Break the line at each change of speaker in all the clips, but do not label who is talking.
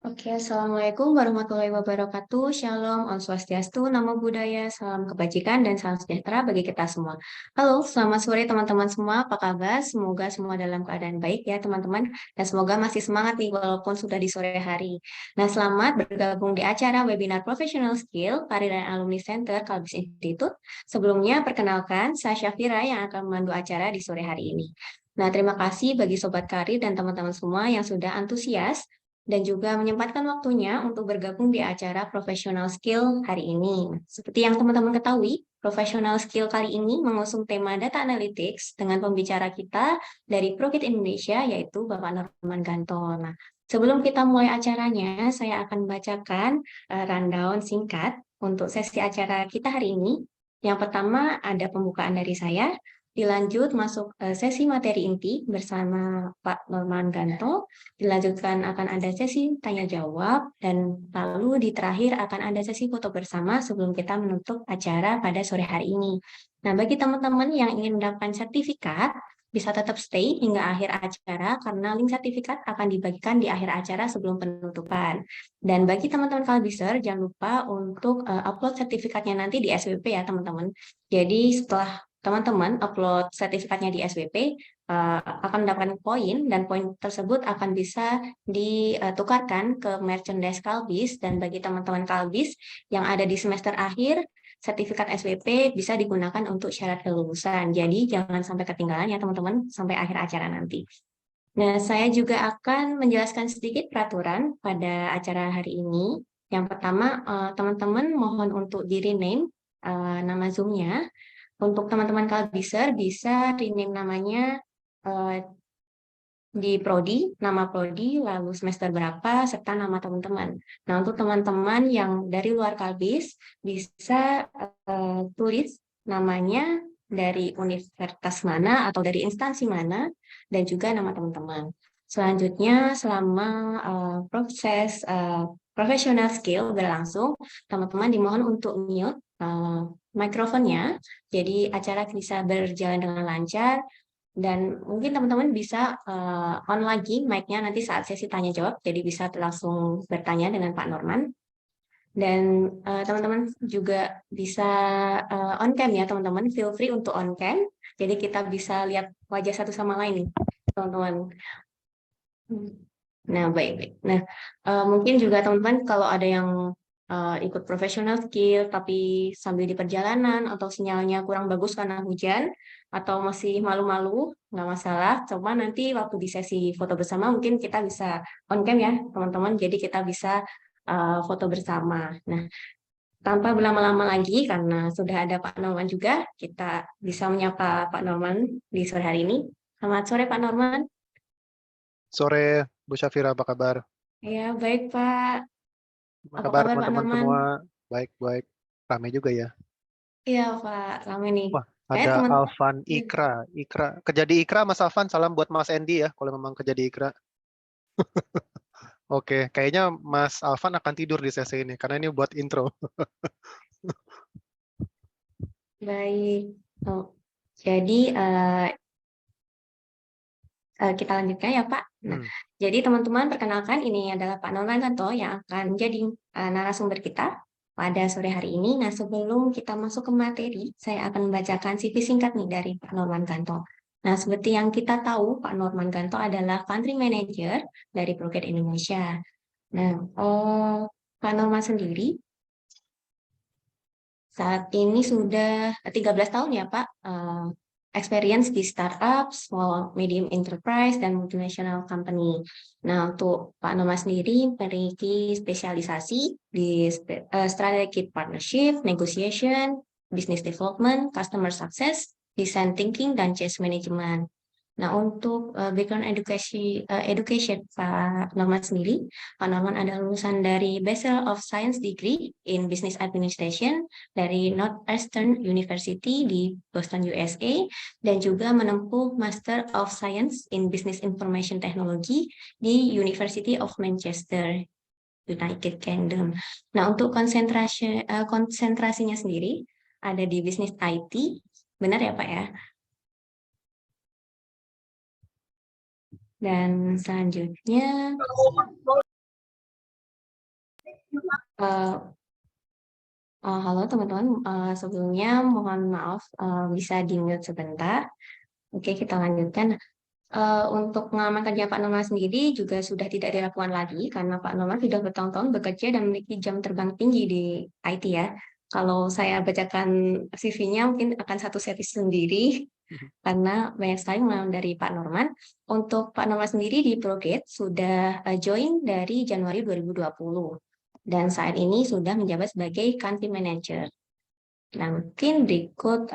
Oke, Assalamualaikum warahmatullahi wabarakatuh. Shalom, Om Swastiastu, Namo Buddhaya, salam kebajikan dan salam sejahtera bagi kita semua. Halo, selamat sore teman-teman semua. Apa kabar? Semoga semua dalam keadaan baik ya teman-teman. Dan semoga masih semangat nih walaupun sudah di sore hari. Nah, selamat bergabung di acara webinar Professional Skill Karir dan Alumni Center Kalbis Institute. Sebelumnya, perkenalkan, saya Syafira yang akan memandu acara di sore hari ini. Nah, terima kasih bagi Sobat Karir dan teman-teman semua yang sudah antusias dan juga menyempatkan waktunya untuk bergabung di acara Professional Skill hari ini. Seperti yang teman-teman ketahui, Professional Skill kali ini mengusung tema Data Analytics dengan pembicara kita dari Prokit Indonesia, yaitu Bapak Norman Ganto. Nah, sebelum kita mulai acaranya, saya akan membacakan rundown singkat untuk sesi acara kita hari ini. Yang pertama ada pembukaan dari saya, dilanjut masuk sesi materi inti bersama Pak Norman Ganto. Dilanjutkan akan ada sesi tanya jawab dan lalu di terakhir akan ada sesi foto bersama sebelum kita menutup acara pada sore hari ini. Nah, bagi teman-teman yang ingin mendapatkan sertifikat, bisa tetap stay hingga akhir acara karena link sertifikat akan dibagikan di akhir acara sebelum penutupan. Dan bagi teman-teman Kalbiser, jangan lupa untuk upload sertifikatnya nanti di SWP ya teman-teman. Jadi setelah teman-teman upload sertifikatnya di SWP, akan mendapatkan poin dan poin tersebut akan bisa ditukarkan ke merchandise Kalbis, dan bagi teman-teman Kalbis yang ada di semester akhir, sertifikat SWP bisa digunakan untuk syarat kelulusan. Jadi jangan sampai ketinggalan ya teman-teman sampai akhir acara nanti. Nah, saya juga akan menjelaskan sedikit peraturan pada acara hari ini. Yang pertama, teman-teman mohon untuk di-rename nama Zoom-nya. Untuk teman-teman Kalbiser bisa rename namanya eh, di prodi, nama prodi, lalu semester berapa, serta nama teman-teman. Nah, untuk teman-teman yang dari luar Kalbis bisa tulis namanya dari universitas mana atau dari instansi mana dan juga nama teman-teman. Selanjutnya, selama proses professional skill berlangsung, teman-teman dimohon untuk mute mikrofonnya, jadi acara bisa berjalan dengan lancar dan mungkin teman-teman bisa on lagi mic-nya nanti saat sesi tanya jawab, jadi bisa langsung bertanya dengan Pak Norman. Dan teman-teman juga bisa on cam ya teman-teman, feel free untuk on cam. Jadi kita bisa lihat wajah satu sama lain nih, teman-teman. Nah, baik-baik. Nah, mungkin juga teman-teman kalau ada yang ikut professional skill tapi sambil di perjalanan atau sinyalnya kurang bagus karena hujan atau masih malu-malu, nggak masalah. Coba nanti waktu di sesi foto bersama mungkin kita bisa on cam ya, teman-teman. Jadi kita bisa foto bersama. Nah, tanpa berlama-lama lagi karena sudah ada Pak Norman juga, kita bisa menyapa Pak Norman di sore hari ini. Selamat sore Pak Norman.
Sore, Bu Syafira, apa kabar?
Ya, baik Pak.
Apa
Apa
kabar
kabar Pak
teman-teman
Norman?
semua? Baik-baik. Ramai juga ya.
Iya Pak, ramai nih.
Wah,
Kayak
ada
teman.
Alvan Ikra. Ikra. Kejadi Ikra, Mas Alvan. Salam buat Mas Endi ya, kalau memang kejadi Ikra. Oke, kayaknya Mas Alvan akan tidur di sesi ini, karena ini buat intro.
Baik. Oh, jadi kita lanjutkan ya Pak. Nah,
Hmm.
jadi teman-teman perkenalkan ini adalah Pak Norman Kanto yang akan menjadi narasumber kita pada sore hari ini. Nah, sebelum kita masuk ke materi, saya akan membacakan CV singkat nih dari Pak Norman Kanto. Nah, seperti yang kita tahu, Pak Norman Kanto adalah Country Manager dari Prokit Indonesia. Nah, Pak Norman sendiri saat ini sudah 13 tahun ya Pak, experience di startup, small medium enterprise, dan multinational company. Nah, untuk Pak Noma sendiri memiliki spesialisasi di strategic partnership, negotiation, business development, customer success, design thinking, dan change management. Nah, untuk background education Pak Norman sendiri, Pak Norman adalah lulusan dari Bachelor of Science Degree in Business Administration dari Northeastern University di Boston, USA, dan juga menempuh Master of Science in Business Information Technology di University of Manchester, United Kingdom. Nah, untuk konsentrasinya sendiri ada di Business IT, benar ya Pak ya? Dan selanjutnya Eh, halo teman-teman, sebelumnya mohon maaf bisa di-mute sebentar. Oke, kita lanjutkan. Untuk pengalaman kerja Pak Norman sendiri juga sudah tidak dilakukan lagi karena Pak Norman sudah bertahun-tahun bekerja dan memiliki jam terbang tinggi di IT ya. Kalau saya bacakan CV-nya mungkin akan satu sesi sendiri karena banyak sekali pengalaman dari Pak Norman. Untuk Pak Norman sendiri di Prograde sudah join dari Januari 2020 dan saat ini sudah menjabat sebagai Country Manager. Nah, mungkin berikut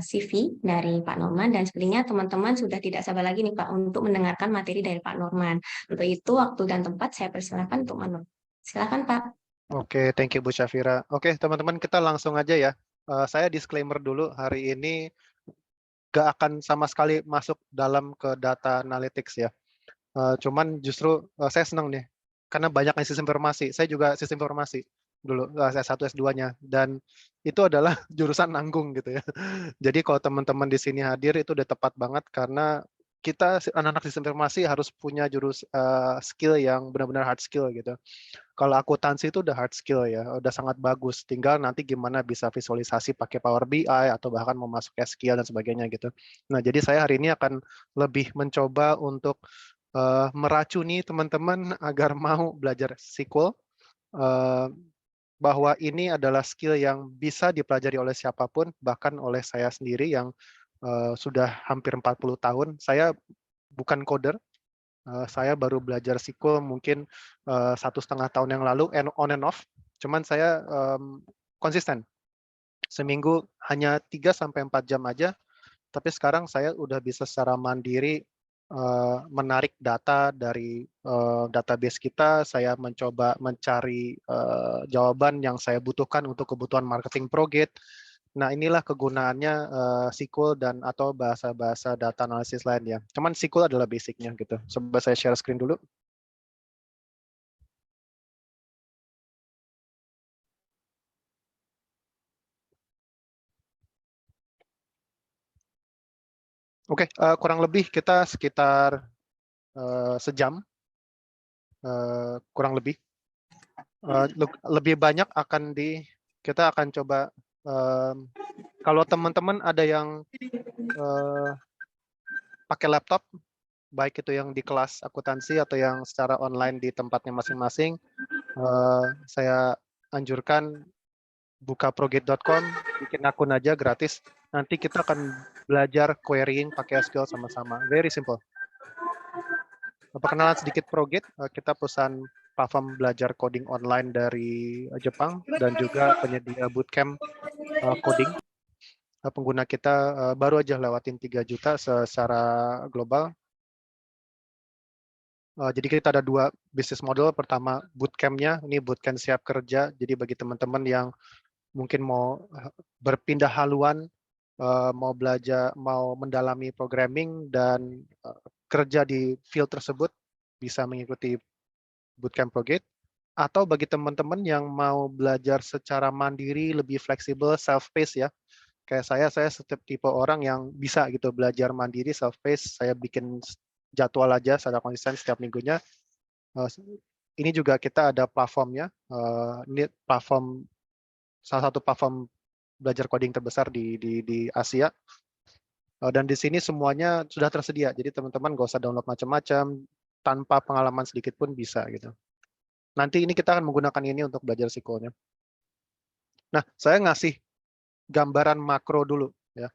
CV dari Pak Norman dan sepertinya teman-teman sudah tidak sabar lagi nih Pak untuk mendengarkan materi dari Pak Norman. Untuk itu waktu dan tempat saya persilakan untuk Norman. Silakan Pak.
Oke, thank you Bu Syafira. Oke, teman-teman kita langsung aja ya. Saya disclaimer dulu, hari ini gak akan sama sekali masuk dalam ke data analytics ya. Cuman justru saya senang nih, karena banyak sistem informasi. Saya juga sistem informasi dulu, S1, S2-nya. Dan itu adalah jurusan nanggung gitu ya. Jadi kalau teman-teman di sini hadir itu udah tepat banget karena kita anak-anak sistem informasi harus punya skill yang benar-benar hard skill gitu. Kalau akuntansi itu udah hard skill ya, udah sangat bagus. Tinggal nanti gimana bisa visualisasi pakai Power BI atau bahkan mau masuk SQL dan sebagainya gitu. Nah, jadi saya hari ini akan lebih mencoba untuk meracuni teman-teman agar mau belajar SQL, bahwa ini adalah skill yang bisa dipelajari oleh siapapun, bahkan oleh saya sendiri yang sudah hampir 40 tahun. Saya bukan coder, saya baru belajar SQL mungkin 1,5 tahun yang lalu, on and off. Cuman saya konsisten. Seminggu hanya 3-4 jam aja, tapi sekarang saya udah bisa secara mandiri menarik data dari database kita. Saya mencoba mencari jawaban yang saya butuhkan untuk kebutuhan marketing Prograde. Nah, inilah kegunaannya SQL dan atau bahasa-bahasa data analisis lainnya. Cuman SQL adalah basicnya gitu. Coba saya share screen dulu. Oke, kurang lebih kita sekitar sejam, kurang lebih. Lebih banyak kita akan coba, kalau teman-teman ada yang pakai laptop, baik itu yang di kelas akuntansi atau yang secara online di tempatnya masing-masing, saya anjurkan buka prograde.com, bikin akun aja gratis. Nanti kita akan belajar querying pakai SQL sama-sama. Very simple. Perkenalan sedikit Prograde, kita perusahaan platform belajar coding online dari Jepang dan juga penyedia bootcamp coding. Pengguna kita baru aja lewatin 3 juta secara global. Jadi kita ada 2 bisnis model. Pertama bootcamp-nya, ini bootcamp siap kerja. Jadi bagi teman-teman yang mungkin mau berpindah haluan, mau belajar, mau mendalami programming dan kerja di field tersebut, bisa mengikuti bootcamp Prograde. Atau bagi teman-teman yang mau belajar secara mandiri, lebih fleksibel, self-paced ya. Kayak saya setiap tipe orang yang bisa gitu belajar mandiri, self-paced. Saya bikin jadwal aja secara konsisten setiap minggunya. Ini juga kita ada platformnya. Ini salah satu platform belajar coding terbesar di Asia. Dan di sini semuanya sudah tersedia. Jadi teman-teman nggak usah download macam-macam, tanpa pengalaman sedikit pun bisa gitu. Nanti ini kita akan menggunakan ini untuk belajar SQL-nya. Nah, saya ngasih gambaran makro dulu ya.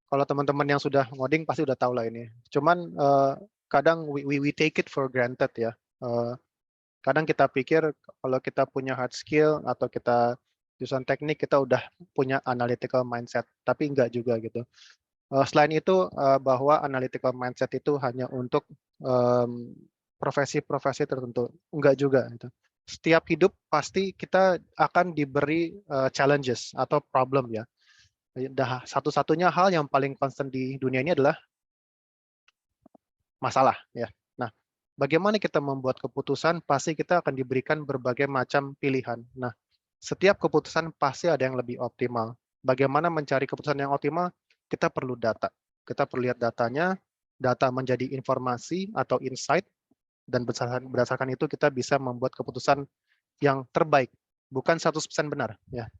Kalau teman-teman yang sudah ngoding pasti udah tahu lah ini. Cuman kadang we take it for granted ya. Kadang kita pikir kalau kita punya hard skill atau kita jurusan teknik kita udah punya analytical mindset, tapi enggak juga gitu. Selain itu bahwa analytical mindset itu hanya untuk profesi-profesi tertentu, enggak juga gitu. Setiap hidup pasti kita akan diberi challenges atau problem ya. Satu-satunya hal yang paling konstan di dunia ini adalah masalah ya. Nah, bagaimana kita membuat keputusan, pasti kita akan diberikan berbagai macam pilihan. Nah, setiap keputusan pasti ada yang lebih optimal. Bagaimana mencari keputusan yang optimal? Kita perlu data. Kita perlu lihat datanya, data menjadi informasi atau insight, dan berdasarkan itu kita bisa membuat keputusan yang terbaik, bukan 100% benar. Ya.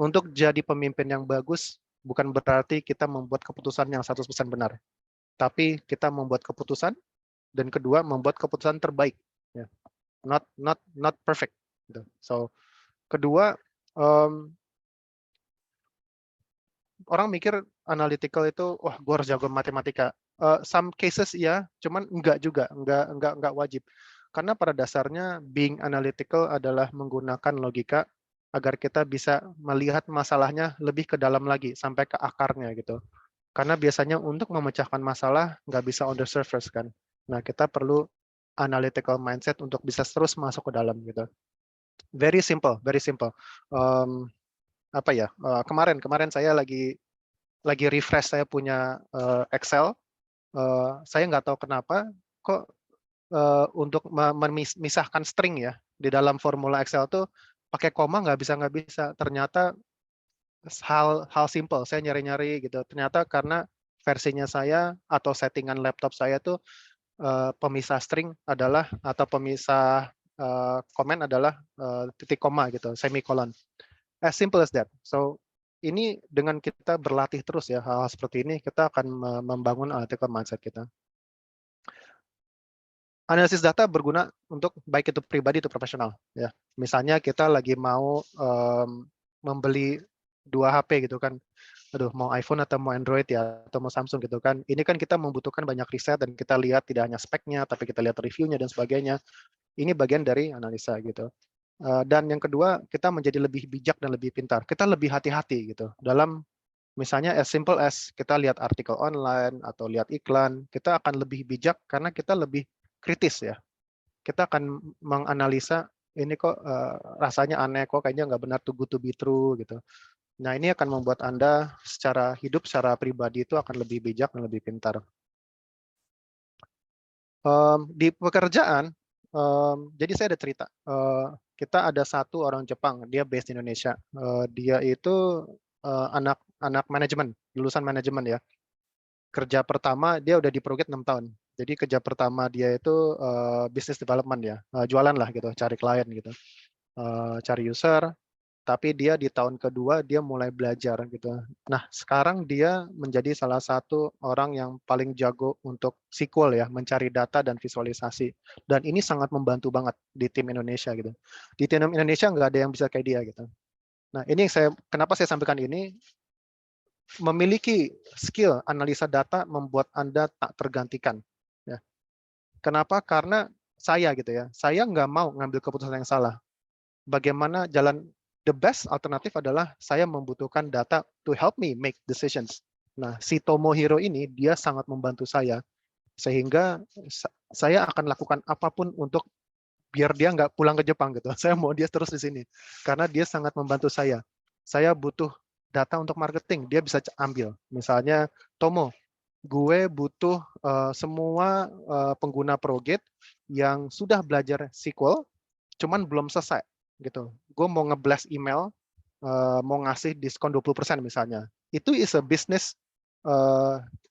Untuk jadi pemimpin yang bagus, bukan berarti kita membuat keputusan yang 100% benar. Tapi kita membuat keputusan, dan kedua membuat keputusan terbaik. Ya. Not perfect. Gitu. So, kedua, orang mikir analytical itu, wah gue harus jago matematika. Some cases ya, cuman enggak juga, enggak wajib. Karena pada dasarnya being analytical adalah menggunakan logika agar kita bisa melihat masalahnya lebih ke dalam lagi, sampai ke akarnya gitu. Karena biasanya untuk memecahkan masalah nggak bisa on the surface kan. Nah kita perlu analytical mindset untuk bisa terus masuk ke dalam gitu. Very simple, very simple. Apa ya? Kemarin saya lagi refresh, saya punya Excel. Saya nggak tahu kenapa kok untuk memisahkan string ya di dalam formula Excel tuh pakai koma nggak bisa. Ternyata hal simple, saya nyari-nyari gitu. Ternyata karena versinya saya atau settingan laptop saya tuh pemisah string adalah, atau pemisah komen adalah titik koma gitu, semikolon. As simple as that. So ini dengan kita berlatih terus ya hal-hal seperti ini, kita akan membangun analytical mindset kita. Analisis data berguna untuk baik itu pribadi atau profesional. Ya, misalnya kita lagi mau membeli 2 HP gitu kan. Aduh, mau iPhone atau mau Android ya, atau mau Samsung gitu kan. Ini kan kita membutuhkan banyak riset dan kita lihat tidak hanya speknya, tapi kita lihat reviewnya dan sebagainya. Ini bagian dari analisa gitu. Dan yang kedua, kita menjadi lebih bijak dan lebih pintar. Kita lebih hati-hati gitu dalam, misalnya as simple as kita lihat artikel online atau lihat iklan, kita akan lebih bijak karena kita lebih kritis ya. Kita akan menganalisa, ini kok rasanya aneh, kok kayaknya nggak benar, too good to be true gitu. Nah ini akan membuat Anda secara hidup, secara pribadi itu akan lebih bijak dan lebih pintar. Di pekerjaan, jadi saya ada cerita. Kita ada satu orang Jepang, dia based di Indonesia. Dia itu anak manajemen, lulusan manajemen ya. Kerja pertama dia udah di Proget 6 tahun. Jadi kerja pertama dia itu business development ya, jualan lah gitu, cari klien gitu, cari user. Tapi dia di tahun kedua dia mulai belajar gitu. Nah sekarang dia menjadi salah satu orang yang paling jago untuk SQL ya, mencari data dan visualisasi. Dan ini sangat membantu banget di tim Indonesia gitu. Di tim Indonesia nggak ada yang bisa kayak dia gitu. Nah ini kenapa saya sampaikan ini? Memiliki skill analisa data membuat Anda tak tergantikan. Ya. Kenapa? Karena saya gitu ya, saya nggak mau ngambil keputusan yang salah. Bagaimana jalan the best alternatif adalah saya membutuhkan data to help me make decisions. Nah, si Tomohiro ini dia sangat membantu saya, sehingga saya akan lakukan apapun untuk biar dia nggak pulang ke Jepang gitu. Saya mau dia terus di sini karena dia sangat membantu saya. Saya butuh data untuk marketing, dia bisa ambil. Misalnya, Tomo, gue butuh semua pengguna Proget yang sudah belajar SQL, cuman belum selesai gitu. Gue mau nge-blast email, mau ngasih diskon 20% misalnya. Itu is a business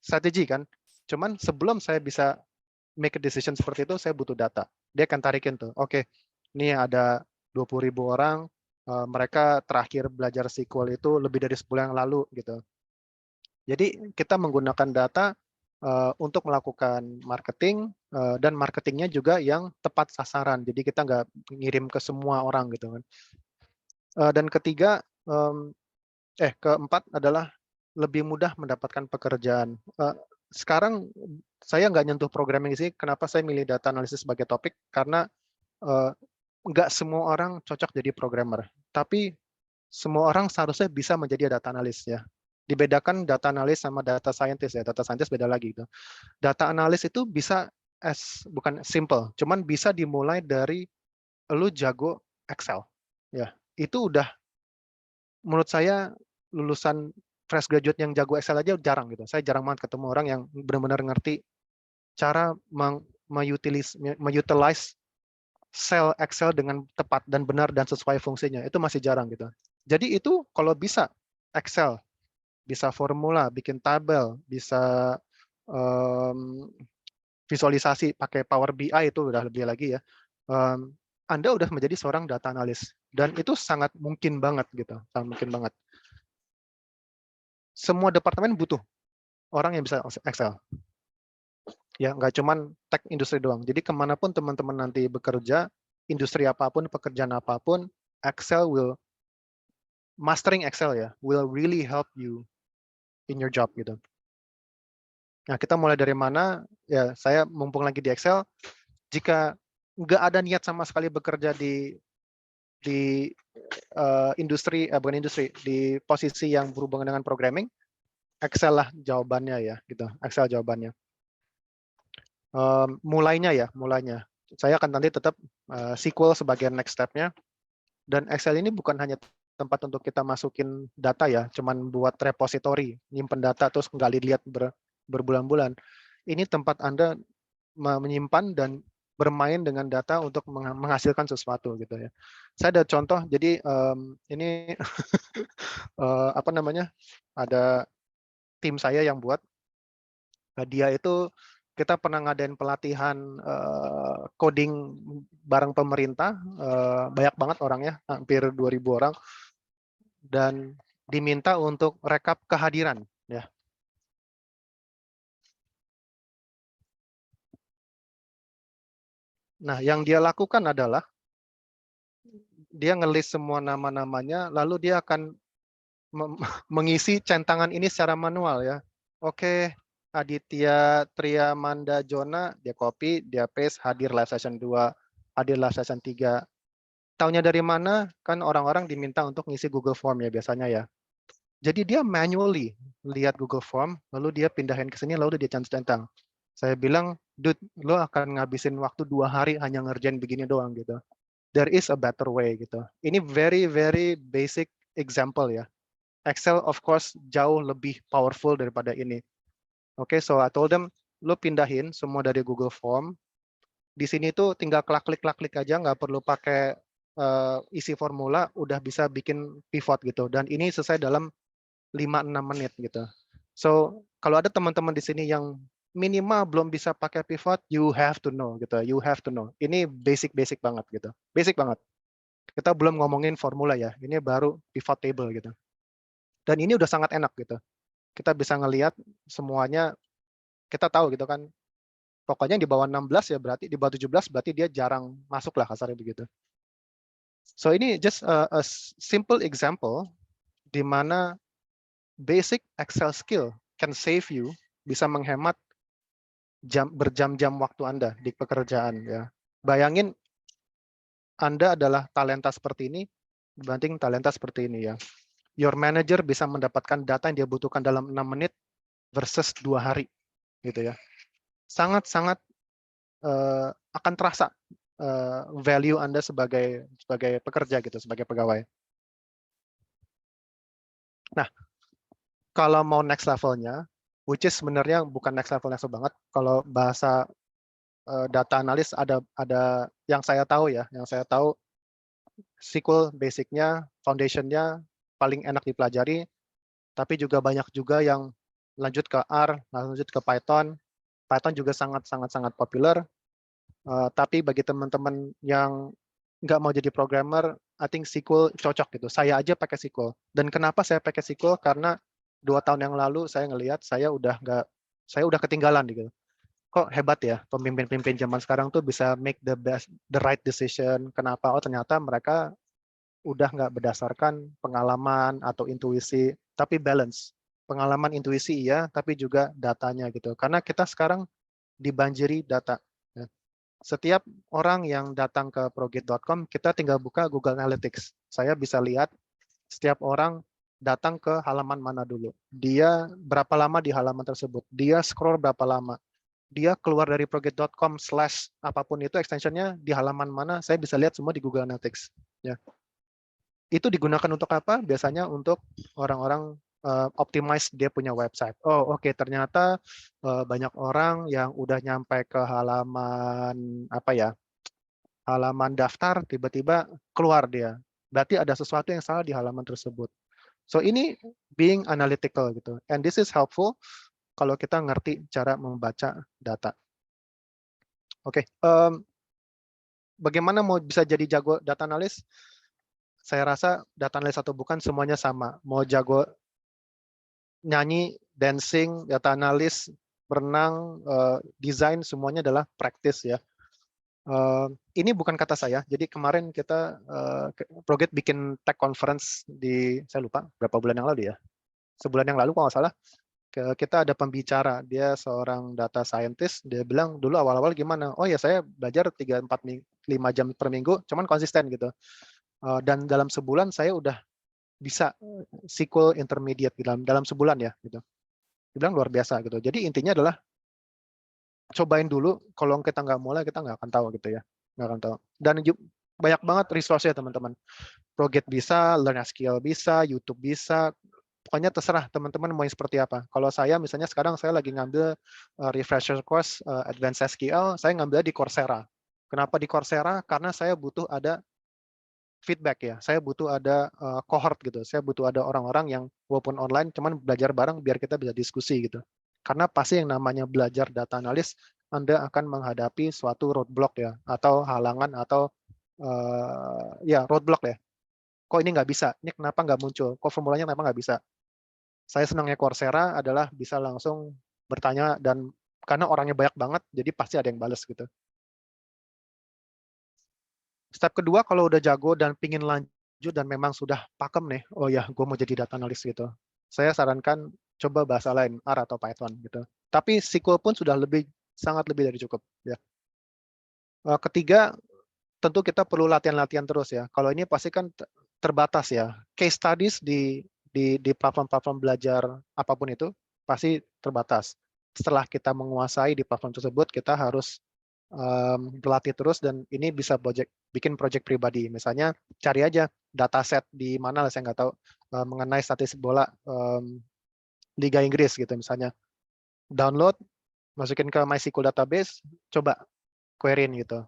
strategy kan. Cuman sebelum saya bisa make a decision seperti itu, saya butuh data. Dia akan tarikin tuh, oke, ini ada 20.000 orang, mereka terakhir belajar SQL itu lebih dari sebulan yang lalu gitu. Jadi kita menggunakan data untuk melakukan marketing, dan marketingnya juga yang tepat sasaran. Jadi kita nggak ngirim ke semua orang gitu kan. Dan keempat adalah lebih mudah mendapatkan pekerjaan. Sekarang saya nggak nyentuh programming sih. Kenapa saya milih data analisis sebagai topik? Karena nggak semua orang cocok jadi programmer. Tapi semua orang seharusnya bisa menjadi data analis ya. Dibedakan data analis sama data scientist ya. Data scientist beda lagi gitu. Data analis itu bisa bukan simple, cuman bisa dimulai dari lu jago Excel. Ya, itu udah menurut saya lulusan fresh graduate yang jago Excel aja jarang gitu. Saya jarang banget ketemu orang yang benar-benar ngerti cara mengutilize sel Excel dengan tepat dan benar dan sesuai fungsinya. Itu masih jarang gitu. Jadi itu kalau bisa Excel, bisa formula, bikin tabel, bisa visualisasi pakai Power BI itu udah lebih lagi ya. Anda udah menjadi seorang data analis, dan itu sangat mungkin banget gitu, sangat mungkin banget. Semua departemen butuh orang yang bisa Excel. Ya, nggak cuman tech industri doang. Jadi kemanapun teman-teman nanti bekerja, industri apapun, pekerjaan apapun, mastering Excel ya, will really help you in your job gitu. Nah, kita mulai dari mana? Ya, saya mumpung lagi di Excel, jika nggak ada niat sama sekali bekerja di bukan industri, di posisi yang berhubungan dengan programming, Excel lah jawabannya ya, gitu. Excel jawabannya. Mulainya. Saya akan nanti tetap SQL sebagai next step-nya. Dan Excel ini bukan hanya tempat untuk kita masukin data ya, cuman buat repository, nyimpen data terus nggak dilihat berbulan-bulan. Ini tempat Anda menyimpan dan bermain dengan data untuk menghasilkan sesuatu gitu ya. Saya ada contoh, jadi ini apa namanya, ada tim saya yang buat, dia itu kita pernah ngadain pelatihan coding bareng pemerintah, banyak banget orangnya, hampir 2.000 orang, dan diminta untuk rekap kehadiran ya. Nah, yang dia lakukan adalah dia ngelis semua nama-namanya, lalu dia akan mengisi centangan ini secara manual ya. Oke, Aditya Triamanda Jona, dia copy, dia paste, hadir live session 2, hadir live session 3. Taunya dari mana? Kan orang-orang diminta untuk ngisi Google Form ya biasanya ya. Jadi dia manually lihat Google Form, lalu dia pindahin ke sini, lalu dia centang. Saya bilang, dude, lo akan ngabisin waktu 2 hari hanya ngerjain begini doang gitu. There is a better way gitu. Ini very, very basic example ya. Excel of course jauh lebih powerful daripada ini. Oke, so I told them, lo pindahin semua dari Google Form. Di sini tuh tinggal klik aja, nggak perlu pakai isi formula, udah bisa bikin pivot gitu. Dan ini selesai dalam 5-6 menit gitu. So, kalau ada teman-teman di sini yang minimal belum bisa pakai pivot, you have to know gitu. You have to know. Ini basic banget gitu. Basic banget. Kita belum ngomongin formula ya. Ini baru pivot table gitu. Dan ini udah sangat enak gitu. Kita bisa ngelihat semuanya, kita tahu gitu kan. Pokoknya di bawah 16 ya berarti, di bawah 17 berarti dia jarang masuk lah kasarnya begitu. So ini just a simple example di mana basic Excel skill can save you, bisa menghemat berjam-jam waktu Anda di pekerjaan ya. Bayangin Anda adalah talenta seperti ini dibanding talenta seperti ini ya. Your manager bisa mendapatkan data yang dia butuhkan dalam 6 menit versus 2 hari gitu ya. Sangat-sangat akan terasa value Anda sebagai pekerja gitu, sebagai pegawai. Nah, kalau mau next levelnya, which is sebenarnya bukan next level banget. Kalau bahasa data analis ada yang saya tahu ya, yang saya tahu SQL basicnya, foundationnya paling enak dipelajari, tapi juga banyak juga yang lanjut ke R, lanjut ke Python. Python juga sangat populer. Tapi bagi teman-teman yang nggak mau jadi programmer, I think SQL cocok gitu. Saya aja pakai SQL. Dan kenapa saya pakai SQL? Karena 2 tahun yang lalu saya ngelihat saya udah ketinggalan gitu. Kok hebat ya pemimpin-pemimpin zaman sekarang tuh bisa make the right decision. Kenapa? Oh ternyata mereka udah nggak berdasarkan pengalaman atau intuisi, tapi balance. Pengalaman intuisi iya, tapi juga datanya gitu. Karena kita sekarang dibanjiri data. Ya. Setiap orang yang datang ke progit.com, kita tinggal buka Google Analytics. Saya bisa lihat setiap orang datang ke halaman mana dulu. Dia berapa lama di halaman tersebut. Dia scroll berapa lama. Dia keluar dari progit.com / apapun itu extensionnya di halaman mana, saya bisa lihat semua di Google Analytics. Ya. Itu digunakan untuk apa? Biasanya untuk orang-orang optimize dia punya website. Oh oke, ternyata banyak orang yang udah nyampe ke halaman halaman daftar, tiba-tiba keluar dia. Berarti ada sesuatu yang salah di halaman tersebut. So ini being analytical gitu. And this is helpful kalau kita ngerti cara membaca data. Oke, bagaimana mau bisa jadi jago data analis? Saya rasa data analis atau bukan semuanya sama. Mau jago nyanyi, dancing, data analis, berenang, desain, semuanya adalah practice ya. Ini bukan kata saya. Jadi kemarin kita Proget bikin tech conference di, saya lupa berapa bulan yang lalu ya. Sebulan yang lalu kalau nggak salah, kita ada pembicara, dia seorang data scientist, dia bilang dulu awal-awal gimana? Oh ya saya belajar 3, 4, 5 jam per minggu, cuman konsisten gitu. Dan dalam sebulan saya udah bisa SQL intermediate dalam sebulan ya gitu. Dia bilang luar biasa gitu. Jadi intinya adalah cobain dulu, kalau kita nggak mulai kita nggak akan tahu gitu ya. Nggak akan tahu. Dan banyak banget resource-nya teman-teman. Proget bisa, LearnSQL bisa, YouTube bisa, pokoknya terserah teman-teman mau yang seperti apa. Kalau saya misalnya sekarang saya lagi ngambil refresher course Advanced SQL, saya ngambilnya di Coursera. Kenapa di Coursera? Karena saya butuh ada feedback ya. Saya butuh ada cohort gitu. Saya butuh ada orang-orang yang walaupun online cuman belajar bareng biar kita bisa diskusi gitu. Karena pasti yang namanya belajar data analis Anda akan menghadapi suatu roadblock ya atau halangan atau ya roadblock ya. Kok ini nggak bisa? Ini kenapa nggak muncul? Kok formulanya kenapa nggak bisa? Saya senangnya Coursera adalah bisa langsung bertanya dan karena orangnya banyak banget, jadi pasti ada yang bales gitu. Step kedua, kalau udah jago dan pingin lanjut dan memang sudah pakem nih, oh ya, gue mau jadi data analis gitu. Saya sarankan coba bahasa lain, R atau Python gitu. Tapi SQL pun sudah sangat lebih dari cukup. Ya. Ketiga, tentu kita perlu latihan-latihan terus ya. Kalau ini pasti kan terbatas ya. Case studies di platform-platform belajar apapun itu pasti terbatas. Setelah kita menguasai di platform tersebut, kita harus berlatih terus dan ini bisa bikin project pribadi. Misalnya cari aja dataset di mana lah saya nggak tahu mengenai statistik bola Liga Inggris gitu misalnya. Download, masukin ke MySQL database, coba query gitu.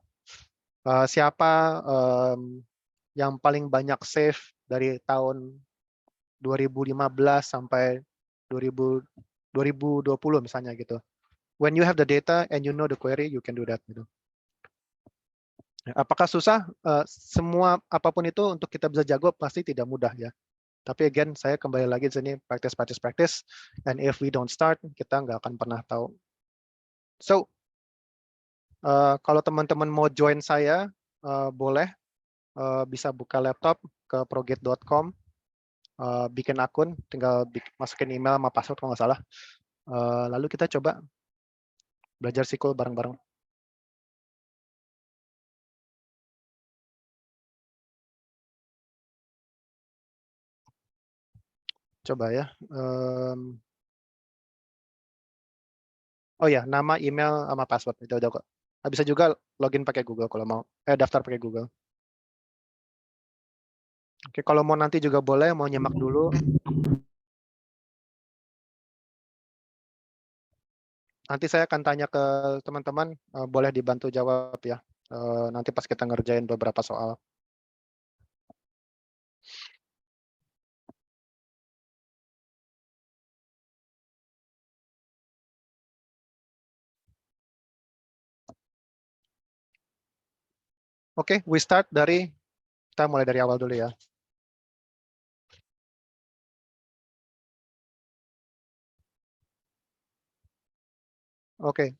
Siapa yang paling banyak save dari tahun 2015 sampai 2020 misalnya gitu. When you have the data and you know the query, you can do that gitu. Apakah susah? Semua apapun itu untuk kita bisa jago pasti tidak mudah ya. Tapi again, saya kembali lagi di sini practice. And if we don't start, kita nggak akan pernah tahu. So, kalau teman-teman mau join saya, boleh bisa buka laptop ke proget.com, bikin akun, tinggal masukin email sama password kalau nggak salah. Lalu kita coba belajar SQL bareng-bareng. Coba ya. Oh ya, nama, email, sama password itu udah kok. Bisa juga login pakai Google kalau mau. Daftar pakai Google. Oke, kalau mau nanti juga boleh, mau nyimak dulu. Nanti saya akan tanya ke teman-teman, boleh dibantu jawab ya. Nanti pas kita ngerjain beberapa soal. Oke, kita mulai dari awal dulu ya. Oke,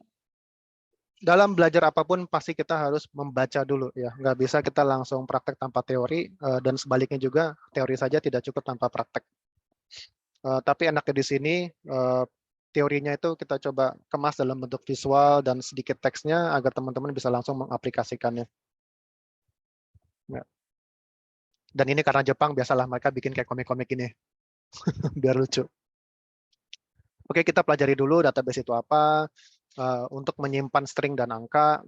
dalam belajar apapun pasti kita harus membaca dulu ya. Nggak bisa kita langsung praktek tanpa teori, dan sebaliknya juga teori saja tidak cukup tanpa praktek. Tapi enaknya di sini, teorinya itu kita coba kemas dalam bentuk visual dan sedikit teksnya agar teman-teman bisa langsung mengaplikasikannya. Ya. Dan ini karena Jepang, biasalah mereka bikin kayak komik-komik ini, biar lucu. Oke, kita pelajari dulu database itu apa, untuk menyimpan string dan angka.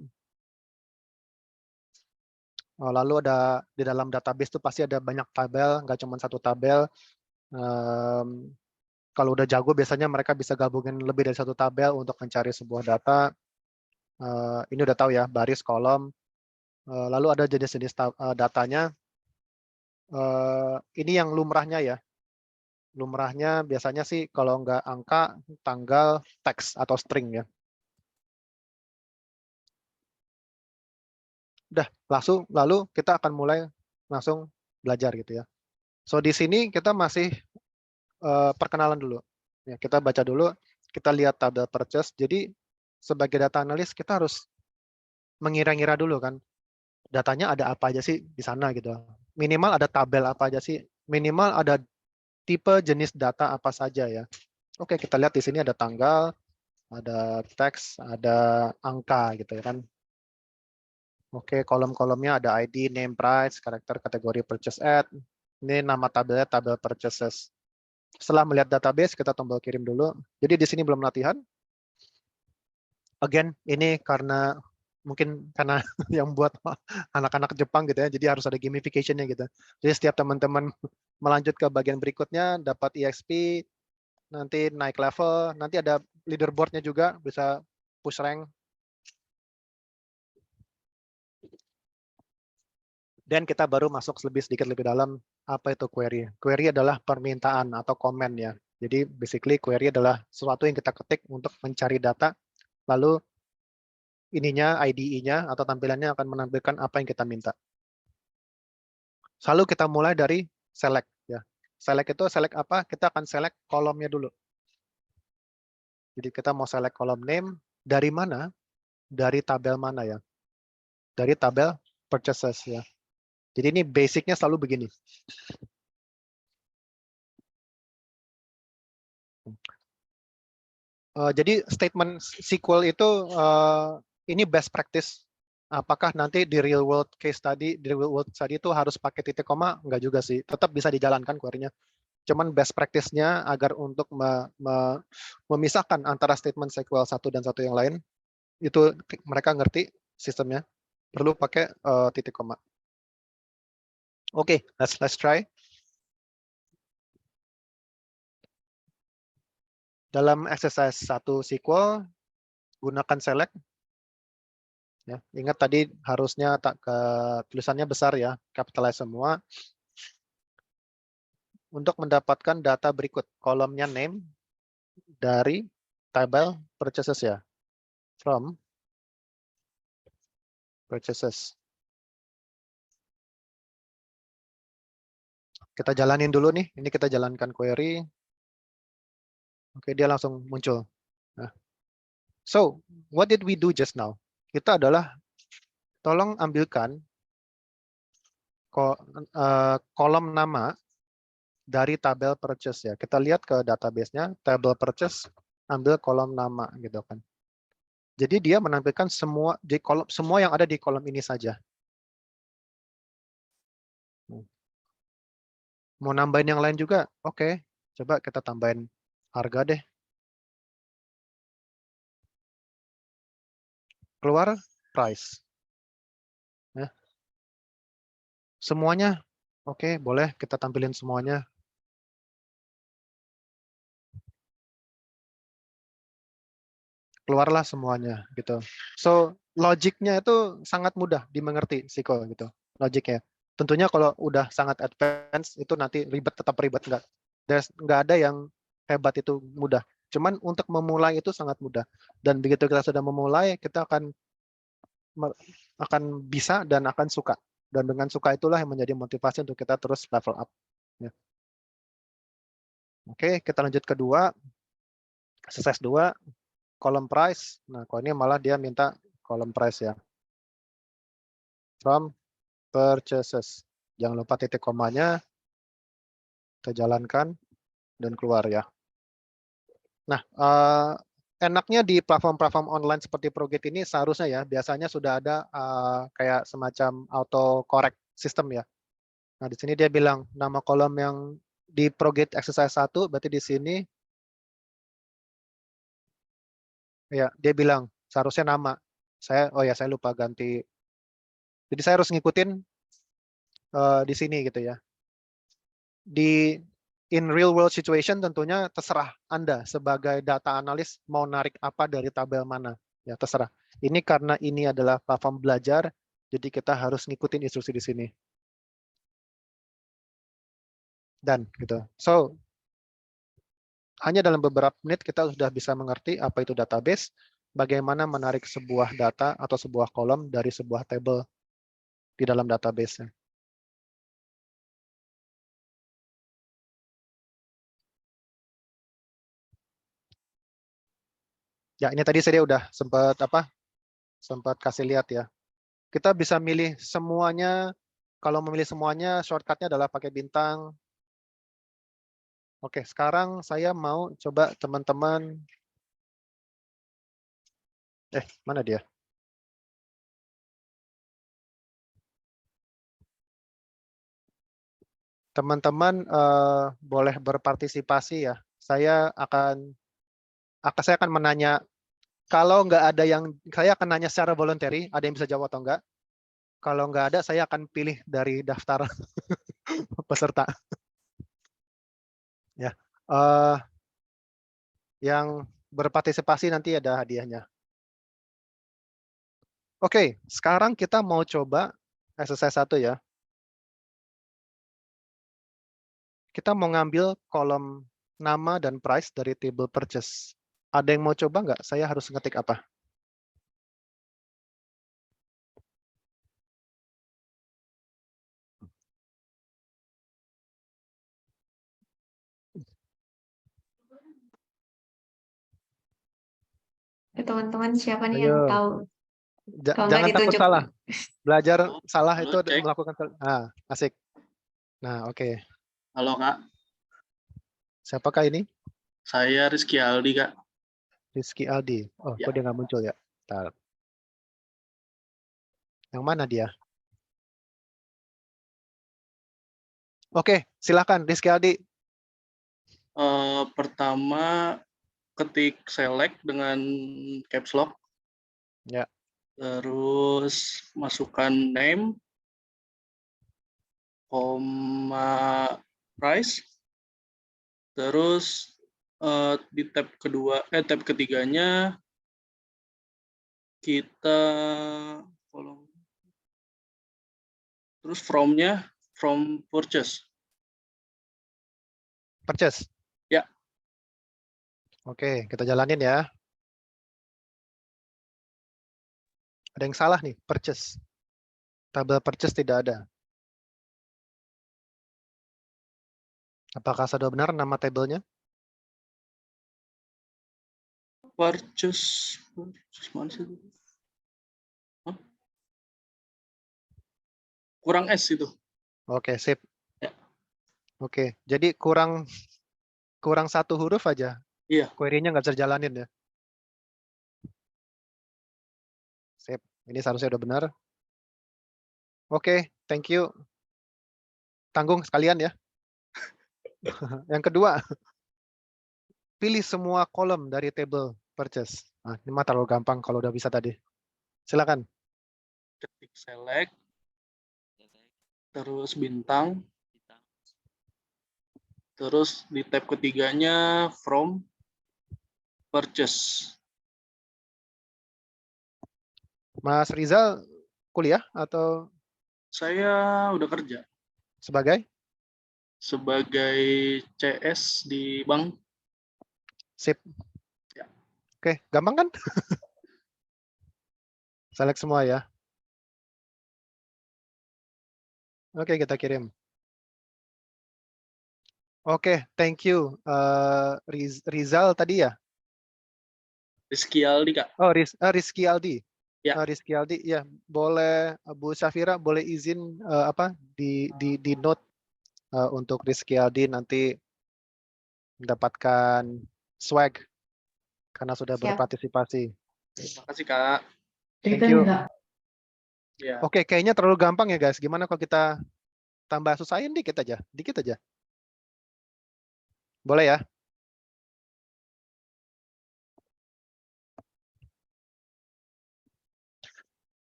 Lalu ada di dalam database itu pasti ada banyak tabel, nggak cuma satu tabel. Kalau udah jago biasanya mereka bisa gabungin lebih dari satu tabel untuk mencari sebuah data. Ini udah tahu ya, baris, kolom. Lalu ada jenis-jenis datanya. Ini yang lumrahnya ya. Lumrahnya biasanya sih kalau nggak angka, tanggal, teks atau string ya. Udah, lalu kita akan mulai langsung belajar gitu ya. So di sini kita masih perkenalan dulu. Ya, kita baca dulu, kita lihat tabel purchase. Jadi sebagai data analis kita harus mengira-ngira dulu kan, datanya ada apa aja sih di sana gitu. Minimal ada tabel apa aja sih, minimal ada tipe jenis data apa saja ya. Oke, kita lihat di sini ada tanggal, ada teks, ada angka gitu ya kan. Oke, kolom-kolomnya ada ID, name, price, karakter, kategori, purchase ad. Ini nama tabelnya tabel purchases. Setelah melihat database, kita tombol kirim dulu. Jadi di sini belum latihan. Again, ini karena mungkin karena yang buat anak-anak Jepang gitu ya, jadi harus ada gamification-nya gitu. Jadi setiap teman-teman melanjut ke bagian berikutnya, dapat EXP, nanti naik level, nanti ada leaderboard-nya juga, bisa push rank. Dan kita baru masuk sedikit lebih dalam, apa itu query. Query adalah permintaan atau komen ya. Jadi basically query adalah sesuatu yang kita ketik untuk mencari data, lalu ininya, IDE-nya atau tampilannya akan menampilkan apa yang kita minta. Selalu kita mulai dari select ya. Select itu select apa? Kita akan select kolomnya dulu. Jadi kita mau select kolom name dari mana? Dari tabel mana ya? Dari tabel purchases ya. Jadi ini basicnya selalu begini. Jadi statement SQL itu ini best practice. Apakah nanti di real world case study, di real world study itu harus pakai titik koma? Enggak juga sih. Tetap bisa dijalankan query-nya. Cuman best practice-nya agar untuk memisahkan antara statement SQL satu dan satu yang lain, itu mereka ngerti sistemnya, perlu pakai titik koma. Oke, let's try. Dalam exercise 1 SQL, gunakan select. Ya, ingat tadi harusnya tulisannya besar ya, capitalize semua. Untuk mendapatkan data berikut, kolomnya name dari tabel purchases ya, from purchases. Kita jalanin dulu nih, ini kita jalankan query. Oke, dia langsung muncul. Nah, so, what did we do just now? Kita adalah, tolong ambilkan kolom nama dari tabel purchase ya. Kita lihat ke database-nya, tabel purchase, ambil kolom nama gitu kan. Jadi dia menampilkan semua yang ada di kolom ini saja. Mau nambahin yang lain juga? Oke, coba kita tambahin harga deh. Keluar price. Ya. Semuanya, oke, boleh kita tampilin semuanya. Keluarlah semuanya gitu. So logiknya itu sangat mudah dimengerti Siko gitu. Logiknya. Tentunya kalau udah sangat advance itu nanti ribet, tetap ribet nggak ada yang hebat itu mudah. Cuman untuk memulai itu sangat mudah. Dan begitu kita sudah memulai, kita akan bisa dan akan suka. Dan dengan suka itulah yang menjadi motivasi untuk kita terus level up. Ya. Oke, kita lanjut kedua. Exercise 2. Kolom price. Nah, kalau ini malah dia minta kolom price ya. From purchases. Jangan lupa titik komanya. Kita jalankan dan keluar ya. Nah, enaknya di platform-platform online seperti ProGate ini seharusnya ya, biasanya sudah ada kayak semacam auto correct system ya. Nah, di sini dia bilang nama kolom yang di ProGate exercise 1, berarti di sini ya, dia bilang seharusnya nama. Saya lupa ganti. Jadi saya harus ngikutin di sini gitu ya. In real world situation tentunya terserah Anda sebagai data analis mau narik apa dari tabel mana. Ya, terserah. Ini karena ini adalah platform belajar, jadi kita harus ngikutin instruksi di sini. Dan gitu. So, hanya dalam beberapa menit kita sudah bisa mengerti apa itu database, bagaimana menarik sebuah data atau sebuah kolom dari sebuah table di dalam database-nya. Ya, ini tadi saya udah sempat kasih lihat ya. Kita bisa milih semuanya. Kalau memilih semuanya, shortcut-nya adalah pakai bintang. Oke, sekarang saya mau coba teman-teman. Mana dia? Teman-teman boleh berpartisipasi ya. Saya akan menanya. Kalau nggak ada saya akan nanya secara voluntary. Ada yang bisa jawab atau enggak? Kalau nggak ada, saya akan pilih dari daftar peserta. Ya, yang berpartisipasi nanti ada hadiahnya. Oke, sekarang kita mau coba exercise 1 ya. Kita mau ngambil kolom nama dan price dari table purchase. Ada yang mau coba nggak? Saya harus ngetik apa?
Teman-teman siapa nih yang
Ayo,
tahu? Kalau nggak
jangan takut
ditunjuk.
salah. Belajar salah
Halo,
itu
cek.
melakukan. Asik. Nah, oke.
Halo, Kak.
Siapakah ini?
Saya Rizky Aldi, Kak.
Rizky Aldi. Oh,
Ya.
kok dia nggak muncul ya? Bentar. Yang mana dia? Oke, silakan Rizky Aldi.
Pertama, ketik select dengan caps lock.
Ya.
Terus masukkan name, koma price. Terus di tab ketiganya kita kolom. Terus from purchase.
Purchase.
Ya.
Oke, kita jalanin ya. Ada yang salah nih, purchase. Tabel purchase tidak ada. Apakah sudah benar nama tabelnya?
Purchase mana sih itu? Hah? Kurang S itu.
Oke, sip.
Ya.
Oke, jadi kurang satu huruf aja.
Iya.
Query-nya nggak bisa jalanin ya. Sip. Ini seharusnya udah benar. Oke, thank you. Tanggung sekalian ya. Yang kedua, pilih semua kolom dari table purchase. Nah, ini mah terlalu gampang kalau udah bisa tadi. Silakan.
Ketik select, terus bintang, terus di tab ketiganya from purchase.
Mas Rizal kuliah atau
Saya udah kerja
sebagai?
sebagai CS di bank.
Sip.
Ya.
Oke, gampang kan? Select semua ya. Oke, kita kirim. Oke, thank you. Rizal tadi ya?
Rizky Aldi, Kak.
Oh, Rizky Aldi.
Ya.
Rizky Aldi, ya boleh Bu Syafira boleh izin di note untuk Rizky Aldi nanti mendapatkan swag karena sudah
Siap.
berpartisipasi.
Terima kasih, Kak.
Thank you.
Ya.
Oke, kayaknya terlalu gampang ya guys. Gimana kalau kita tambah susahin dikit aja? Boleh ya?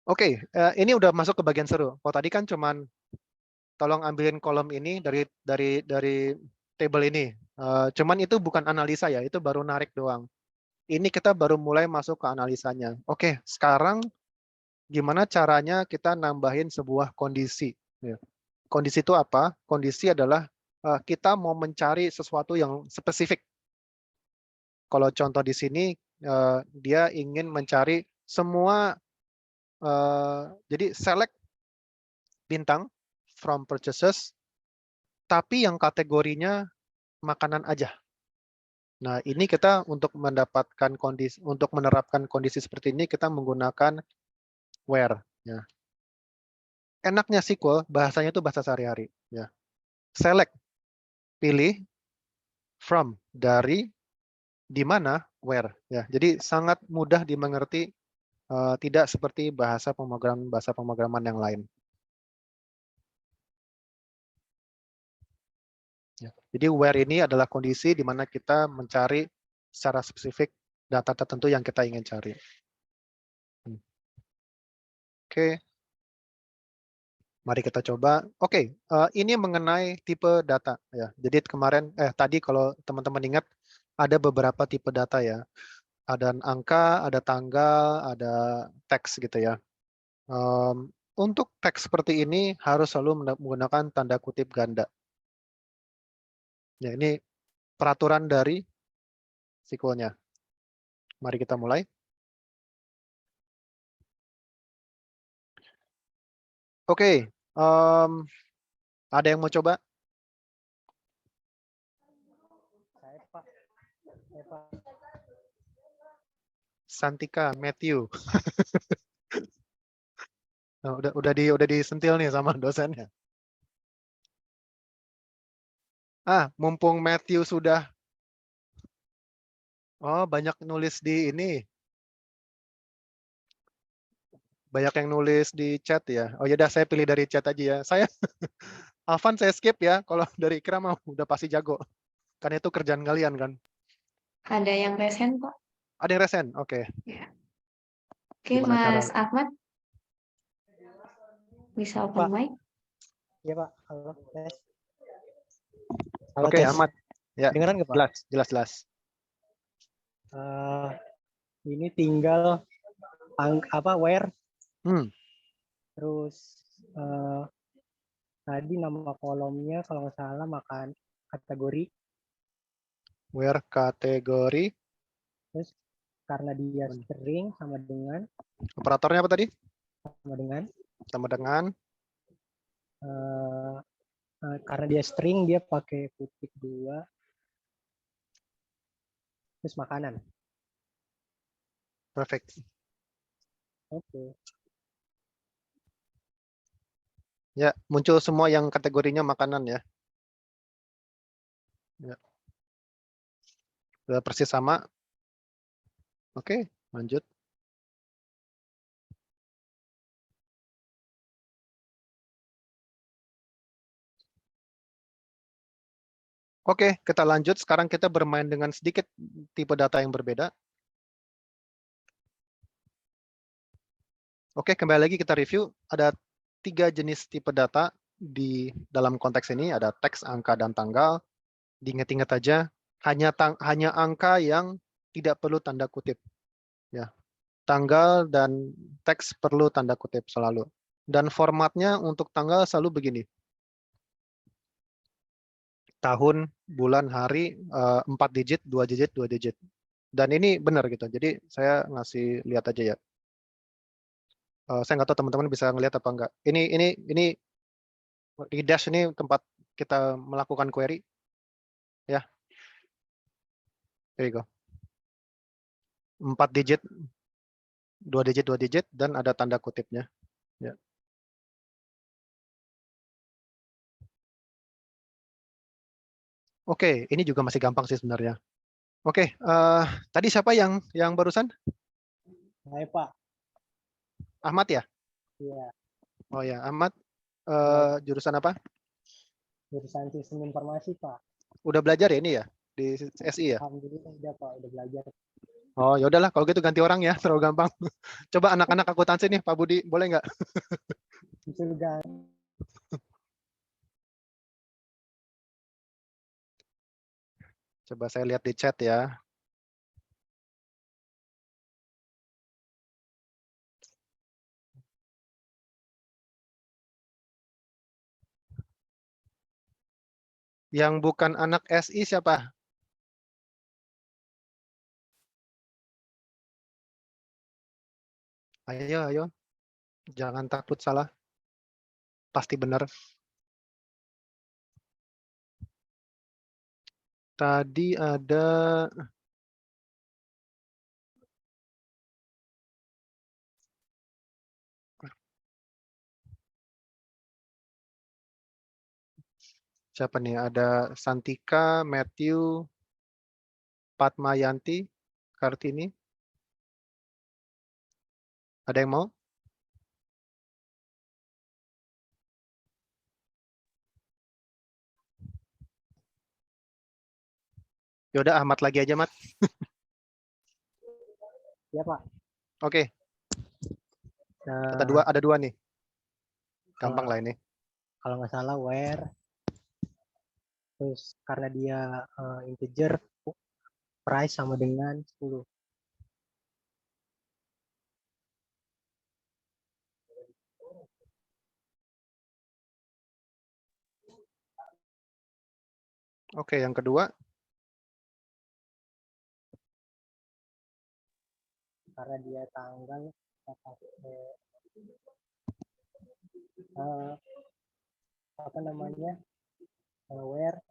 Oke, ini udah masuk ke bagian seru. Kalau tadi kan cuman tolong ambilin kolom ini dari table ini. Cuman itu bukan analisa ya, itu baru narik doang. Ini kita baru mulai masuk ke analisanya. Oke, sekarang gimana caranya kita nambahin sebuah kondisi? Ya. Kondisi itu apa? Kondisi adalah kita mau mencari sesuatu yang spesifik. Kalau contoh di sini, dia ingin mencari semua, jadi select bintang from purchases, tapi yang kategorinya makanan aja. Nah, ini kita untuk mendapatkan kondisi, untuk menerapkan kondisi seperti ini, kita menggunakan where. Ya. Enaknya SQL, bahasanya itu bahasa sehari-hari. Ya. Select, pilih, from, dari, di mana, where. Ya. Jadi sangat mudah dimengerti, tidak seperti bahasa pemrograman yang lain. Ya. Jadi where ini adalah kondisi di mana kita mencari secara spesifik data tertentu yang kita ingin cari. Oke, mari kita coba. Oke, ini mengenai tipe data ya. Jadi tadi kalau teman-teman ingat ada beberapa tipe data ya. Ada angka, ada tanggal, ada teks gitu ya. Untuk teks seperti ini harus selalu menggunakan tanda kutip ganda. Ya, ini peraturan dari SQL-nya. Mari kita mulai. Oke, ada yang mau coba?
Saya Pak. Saya Pak.
Santika, Matthew. Nah, udah disentil nih sama dosennya. Mumpung Matthew sudah. Oh, banyak nulis di ini. Banyak yang nulis di chat ya. Oh ya udah, saya pilih dari chat aja ya. Saya Alvan saya skip ya. Kalau dari Ikra mah udah pasti jago. Kan itu kerjaan kalian kan.
Ada yang resen, Pak?
Ada yang resen. Oke.
Ya. Oke,
Gimana cara?
Mas Ahmad. Bisa open
Pak.
mic?
Iya Pak. Halo tes. Halo
Oke,
tes.
Ahmad. Ya.
Dengeran nggak Pak?
Jelas.
Ini tinggal where. Terus tadi nama kolomnya kalau nggak salah makan kategori.
Where kategori.
Terus karena dia string sama dengan.
Operatornya apa tadi?
Sama dengan. Karena dia string dia pakai kutip 2. Terus makanan.
Perfect.
Oke.
Ya, muncul semua yang kategorinya makanan ya. Ya. Sudah persis sama. Oke, lanjut. Oke, kita lanjut. Sekarang kita bermain dengan sedikit tipe data yang berbeda. Oke, kembali lagi kita review. Ada 3 jenis tipe data di dalam konteks ini. Ada teks, angka, dan tanggal. Diingat-ingat aja, hanya angka yang tidak perlu tanda kutip. Ya, tanggal dan teks perlu tanda kutip selalu. Dan formatnya untuk tanggal selalu begini. Tahun, bulan, hari, 4 digit, 2 digit, 2 digit. Dan ini benar gitu. Jadi saya ngasih lihat aja ya. Saya nggak tahu teman-teman bisa ngelihat apa enggak. Ini di dash ini tempat kita melakukan query. Ya. There you go. 4 digit, 2 digit, 2 digit, dan ada tanda kutipnya. Ya. Oke, ini juga masih gampang sih sebenarnya. Oke, tadi siapa yang barusan?
Saya Pak.
Ahmad ya?
Iya.
Oh ya, Ahmad. Jurusan apa?
Jurusan sistem informasi Pak.
Udah belajar ya ini ya di SI ya?
Alhamdulillah udah Pak, udah belajar.
Oh ya udahlah, kalau gitu ganti orang ya, terlalu gampang. Coba anak-anak akuntansi nih, Pak Budi, boleh nggak?
Juga.
Coba saya lihat di chat ya. Yang bukan anak SI siapa? Ayo. Jangan takut salah. pasti benar. Tadi ada siapa nih? Ada Santika, Matthew, Patmayanti, Kartini. Ada yang mau? Yaudah, Ahmad lagi aja, Mat.
Ya Pak.
Oke,
Eh,
ada dua nih.
kalau
Gampang lah ini.
kalau nggak salah where, terus karena dia integer, price sama dengan 10.
Oke, yang kedua.
Karena dia tanggal apa namanya, where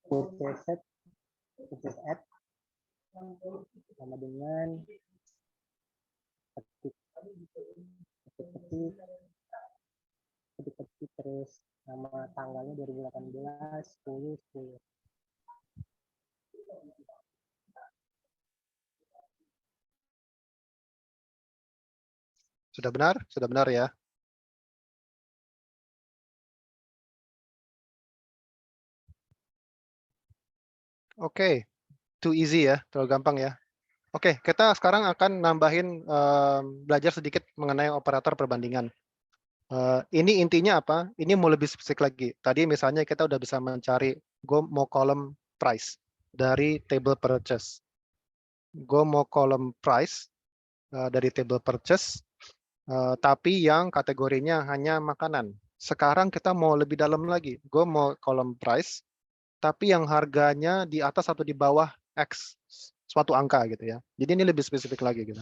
purchased at sama dengan ketik terus nama tanggalnya 2018 10 10.
Sudah benar? Sudah benar ya. Oke, too easy ya, terlalu gampang ya. Oke, kita sekarang akan nambahin belajar sedikit mengenai operator perbandingan. Ini intinya apa? Ini mau lebih spesifik lagi. Tadi misalnya kita udah bisa mencari, gue mau column price dari table purchase. Gue mau column price dari table purchase, tapi yang kategorinya hanya makanan. Sekarang kita mau lebih dalam lagi. Gue mau column price, tapi yang harganya di atas atau di bawah X, suatu angka gitu ya. Jadi ini lebih spesifik lagi gitu.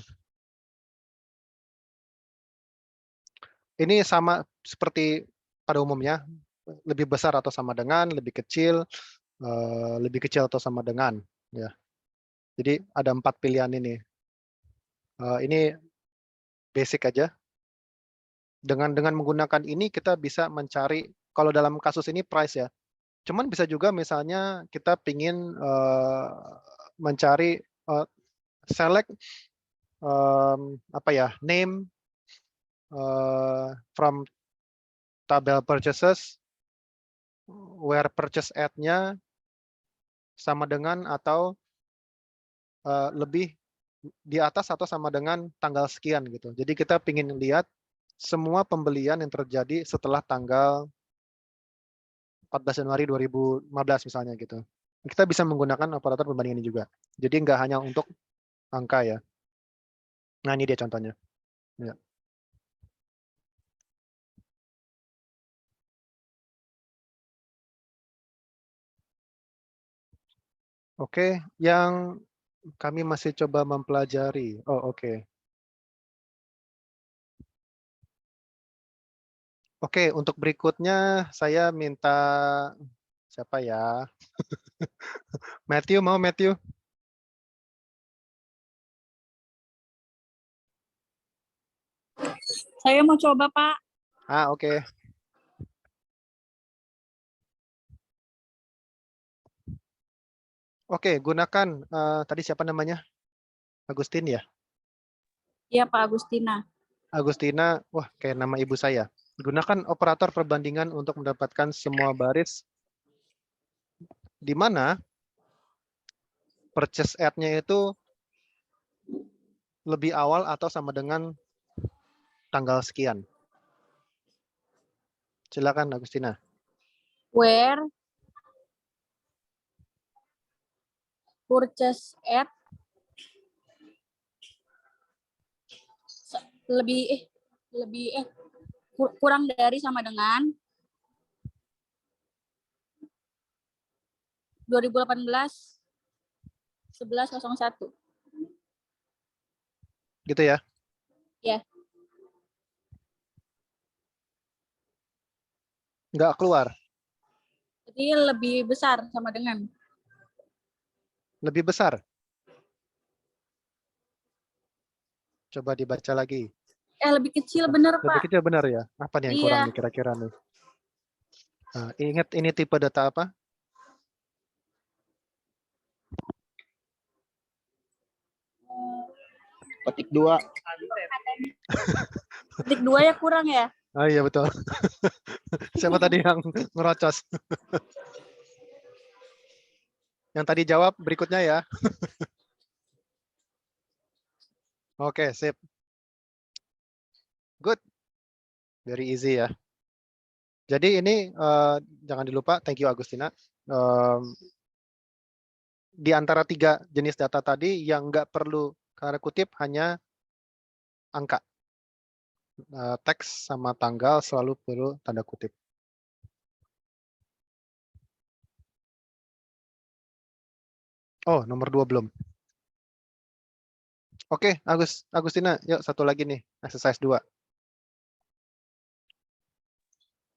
Ini sama seperti pada umumnya, lebih besar atau sama dengan, lebih kecil atau sama dengan. Ya. Jadi ada 4 pilihan ini. Ini basic aja. Dengan menggunakan ini kita bisa mencari, kalau dalam kasus ini price ya. Cuman bisa juga misalnya kita pingin mencari select name from tabel purchases where purchase at-nya sama dengan atau lebih di atas atau sama dengan tanggal sekian gitu. Jadi kita pingin lihat semua pembelian yang terjadi setelah tanggal 14 Januari 2015 misalnya gitu. Kita bisa menggunakan operator perbandingan ini juga. Jadi nggak hanya untuk angka ya. Nah ini dia contohnya. Ya. Oke, yang kami masih coba mempelajari. Oh oke. Oke, untuk berikutnya saya minta siapa ya? Matthew, mau Matthew?
Saya mau coba, Pak.
Oke. Oke, gunakan tadi siapa namanya? Agustin ya?
Iya, Pak Agustina.
Agustina, wah kayak nama ibu saya. Gunakan operator perbandingan untuk mendapatkan semua baris di mana purchase at-nya itu lebih awal atau sama dengan tanggal sekian. Silakan Agustina.
Where purchase at kurang dari sama dengan 2018 11.01.
Gitu ya?
Ya.
Nggak keluar.
Jadi lebih besar sama dengan.
Lebih besar. Coba dibaca lagi.
Lebih kecil bener,
Lebih
Pak.
kecil benar ya? Apa nih yang kurang
Iya.
nih kira-kira nih? Nah, ingat ini tipe data apa?
Petik 2.
Titik 2 ya kurang ya?
Oh iya betul. Siapa tadi yang ngerocos? Yang tadi jawab berikutnya ya. Oke, sip. Good. Very easy ya. Jadi ini jangan dilupa, thank you Agustina. Di antara 3 jenis data tadi yang nggak perlu tanda kutip hanya angka. Teks sama tanggal selalu perlu tanda kutip. Oh, nomor 2 belum. Oke, Agustina, yuk satu lagi nih, exercise 2.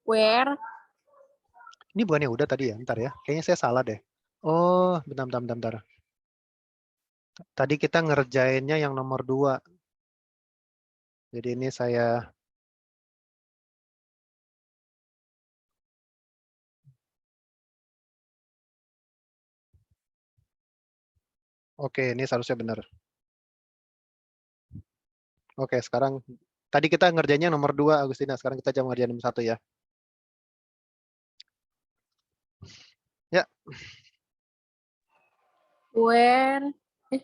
Where
Ini bukannya udah tadi ya? Bentar ya, kayaknya saya salah deh. Oh, bentar. Tadi kita ngerjainnya yang nomor 2. Jadi ini saya... Oke, ini seharusnya benar. Oke, sekarang tadi kita ngerjainnya nomor 2, Agustina. Sekarang kita coba ngerjain nomor 1 ya. Ya,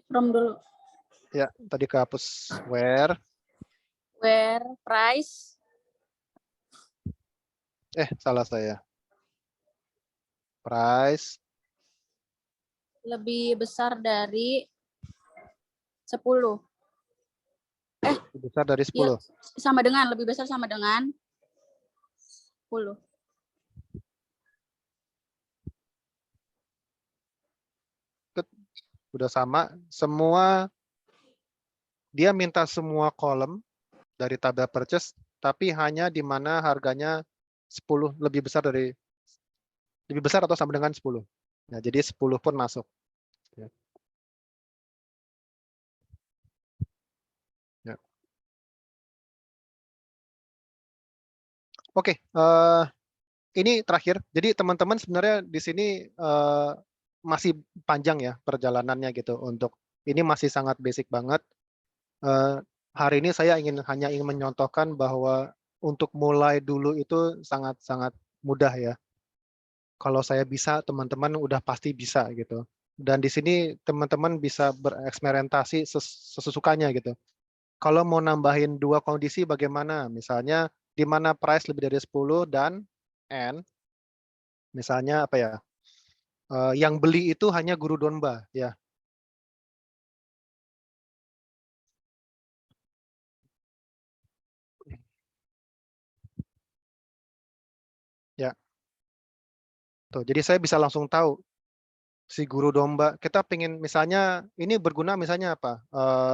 from dulu.
ya, tadi kehapus where.
Where price
Salah saya. Price
lebih besar dari 10.
lebih besar dari 10.
Iya, sama dengan, lebih besar sama dengan 10.
Udah sama. Semua dia minta semua kolom dari tabel purchase, tapi hanya di mana harganya 10 lebih besar atau sama dengan 10. Nah, jadi 10 pun masuk. Ya. Ya. Oke, ini terakhir. Jadi teman-teman sebenarnya di sini masih panjang ya perjalanannya gitu. Untuk ini masih sangat basic banget. Hari ini saya hanya ingin menyontohkan bahwa untuk mulai dulu itu sangat-sangat mudah ya. Kalau saya bisa, teman-teman udah pasti bisa gitu. Dan di sini teman-teman bisa bereksperimentasi sesukanya gitu. Kalau mau nambahin 2 kondisi bagaimana? Misalnya di mana price lebih dari 10 dan N, misalnya apa ya? Yang beli itu hanya guru domba ya. Ya. Tuh, jadi saya bisa langsung tahu si guru domba. Kita pengen misalnya ini berguna misalnya apa?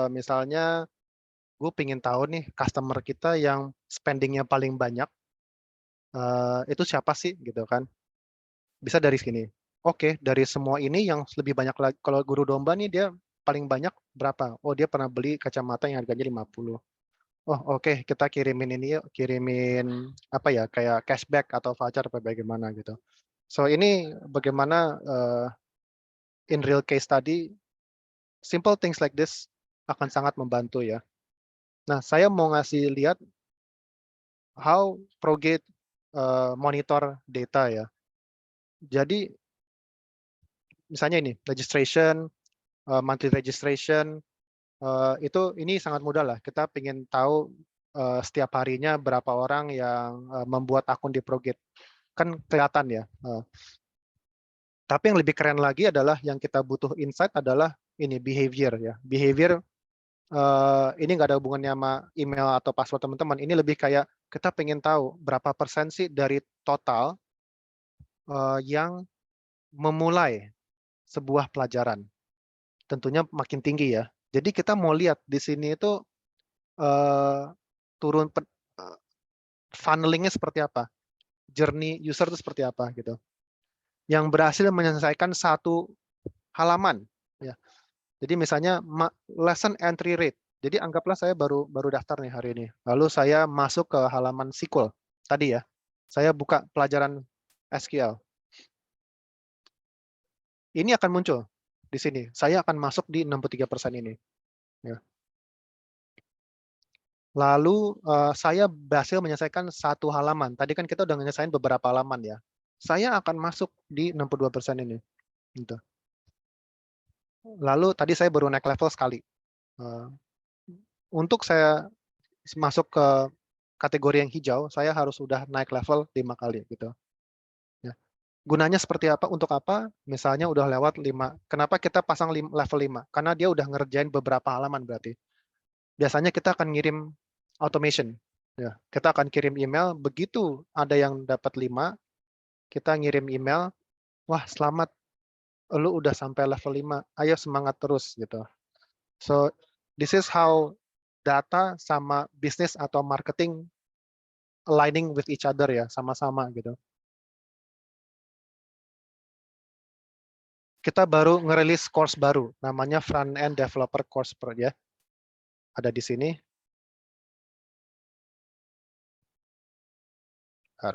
Misalnya gue pengen tahu nih customer kita yang spendingnya paling banyak itu siapa sih gitu kan? Bisa dari sini. Oke, dari semua ini yang lebih banyak lagi. Kalau guru domba nih dia paling banyak berapa? Oh, dia pernah beli kacamata yang harganya 50. Oh, oke, kita kirimin ini yuk, kirimin apa ya, kayak cashback atau voucher apa bagaimana gitu. So, ini bagaimana in real case tadi, simple things like this akan sangat membantu ya. Nah, saya mau ngasih lihat how ProGate monitor data ya. Jadi, misalnya ini, registration, monthly registration, ini sangat mudah lah. Kita ingin tahu setiap harinya berapa orang yang membuat akun di ProGate. Kan kelihatan ya. Tapi yang lebih keren lagi adalah yang kita butuh insight adalah ini behavior ya. Behavior ini nggak ada hubungannya sama email atau password teman-teman. Ini lebih kayak kita pengen tahu berapa persen sih dari total yang memulai sebuah pelajaran. Tentunya makin tinggi ya. Jadi kita mau lihat di sini itu turun funnelingnya seperti apa. journey user itu seperti apa gitu. Yang berhasil menyelesaikan satu halaman ya. Jadi misalnya lesson entry rate. Jadi anggaplah saya baru daftar nih hari ini. Lalu saya masuk ke halaman SQL tadi ya. Saya buka pelajaran SQL. Ini akan muncul di sini. Saya akan masuk di 63% ini. Ya. Lalu saya berhasil menyelesaikan satu halaman. Tadi kan kita udah menyelesaikan beberapa halaman ya. Saya akan masuk di 62% ini. Gitu. Lalu tadi saya baru naik level sekali. Untuk saya masuk ke kategori yang hijau, saya harus sudah naik level 5 kali gitu. Ya. Gunanya seperti apa? Untuk apa? Misalnya udah lewat 5. Kenapa kita pasang level 5? Karena dia udah ngerjain beberapa halaman berarti. Biasanya kita akan ngirim automation. Ya, kita akan kirim email, begitu ada yang dapat 5, kita ngirim email, wah selamat, lu udah sampai level 5, ayo semangat terus gitu. So, this is how data sama bisnis atau marketing aligning with each other ya, sama-sama gitu. Kita baru ngerilis course baru, namanya Front End Developer Course ya. Ada di sini.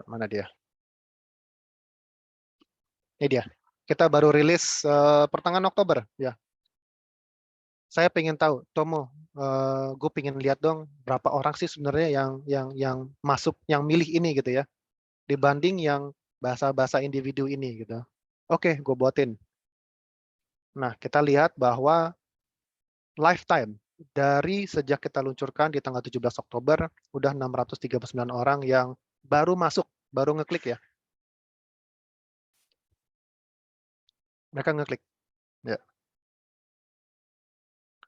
Mana dia? Ini dia. Kita baru rilis pertengahan Oktober ya. Saya pengen tahu, Tomo, gue pengen lihat dong berapa orang sih sebenarnya yang masuk, yang milih ini gitu ya, dibanding yang bahasa-bahasa individu ini gitu. Oke, gue buatin. Nah, kita lihat bahwa lifetime dari sejak kita luncurkan di tanggal 17 Oktober, udah 639 orang yang baru masuk, baru ngeklik ya. Mereka ngeklik. Ya.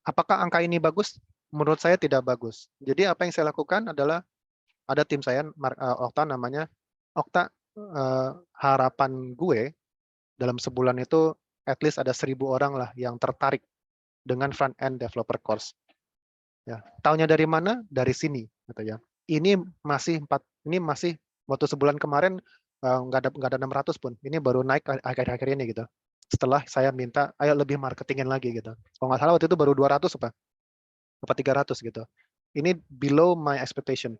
Apakah angka ini bagus? Menurut saya tidak bagus. Jadi apa yang saya lakukan adalah ada tim saya, Okta namanya. Okta, harapan gue dalam sebulan itu at least ada 1.000 orang lah yang tertarik dengan front end developer course. Ya, taunya dari mana? Dari sini, gitu ya. Ini masih waktu sebulan kemarin nggak ada 600 pun. Ini baru naik akhir-akhir ini gitu. Setelah saya minta, ayo lebih marketingin lagi gitu. Kalau nggak salah waktu itu baru 200 apa 300 gitu. Ini below my expectation.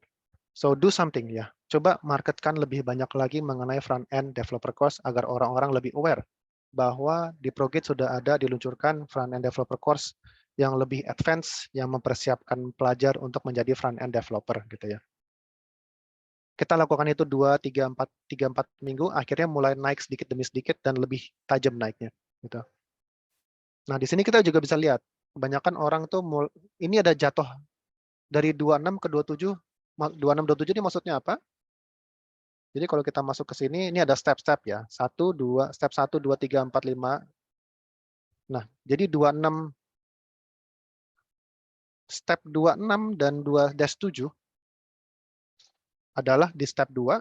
So do something ya. Coba marketkan lebih banyak lagi mengenai front end developer course agar orang-orang lebih aware bahwa di Progate sudah ada diluncurkan front end developer course yang lebih advance yang mempersiapkan pelajar untuk menjadi front end developer gitu ya. Kita lakukan itu 2-3-4 minggu, akhirnya mulai naik sedikit demi sedikit dan lebih tajam naiknya gitu. Nah, di sini kita juga bisa lihat kebanyakan orang tuh ini ada jatuh dari 26 ke 27. 26-27 ini maksudnya apa? Jadi kalau kita masuk ke sini, ini ada step-step ya. 1, 2, step 1, 2, 3, 4, 5. Nah, jadi 26, step 26 dan 2-7 adalah di step 2,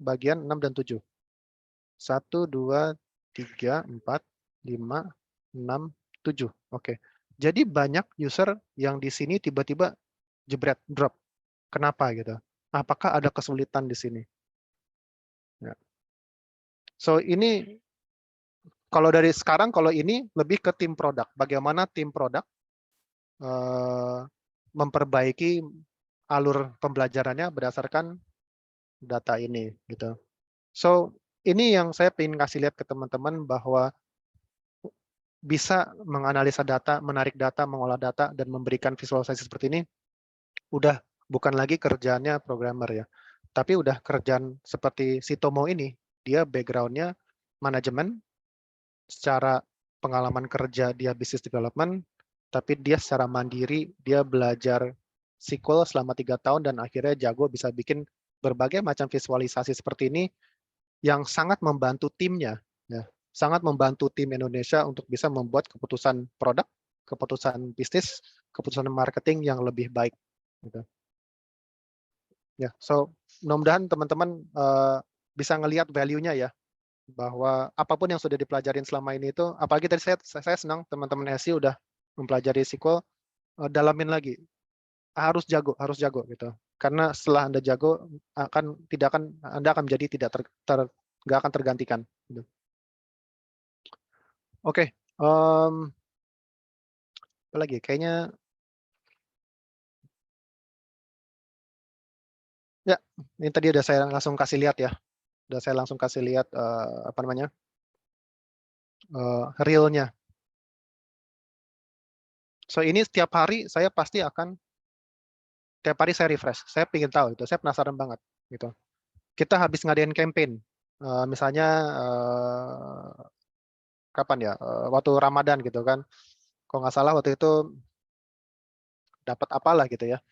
bagian 6 dan 7. 1, 2, 3, 4, 5, 6, 7. Oke. Jadi banyak user yang di sini tiba-tiba jebret, drop. Kenapa gitu? Apakah ada kesulitan di sini? Ya. So ini kalau dari sekarang, kalau ini lebih ke tim produk. Bagaimana tim produk memperbaiki alur pembelajarannya berdasarkan data ini, gitu. So ini yang saya ingin kasih lihat ke teman-teman bahwa bisa menganalisa data, menarik data, mengolah data, dan memberikan visualisasi seperti ini, udah bukan lagi kerjaannya programmer ya, tapi udah kerjaan seperti si Tomo ini, dia background-nya manajemen, secara pengalaman kerja dia business development, tapi dia secara mandiri, dia belajar SQL selama 3 tahun dan akhirnya jago bisa bikin berbagai macam visualisasi seperti ini yang sangat membantu timnya, ya, sangat membantu tim Indonesia untuk bisa membuat keputusan produk, keputusan bisnis, keputusan marketing yang lebih baik. Gitu. Ya, so mudah-mudahan teman-teman bisa ngelihat value-nya ya, bahwa apapun yang sudah dipelajarin selama ini itu, apalagi tadi saya senang teman-teman SI udah mempelajari SQL, dalamin lagi, harus jago gitu. Karena setelah Anda jago Anda akan menjadi nggak akan tergantikan. Gitu. Oke, apa lagi? Kayaknya ya, ini tadi udah saya langsung kasih lihat ya. Udah saya langsung kasih lihat apa namanya? Real-nya. So ini setiap hari saya pasti akan tiap hari saya refresh. Saya ingin tahu itu. Saya penasaran banget gitu. Kita habis ngadain campaign. Misalnya kapan ya? Waktu Ramadan gitu kan. Kalau nggak salah waktu itu dapat apalah gitu ya.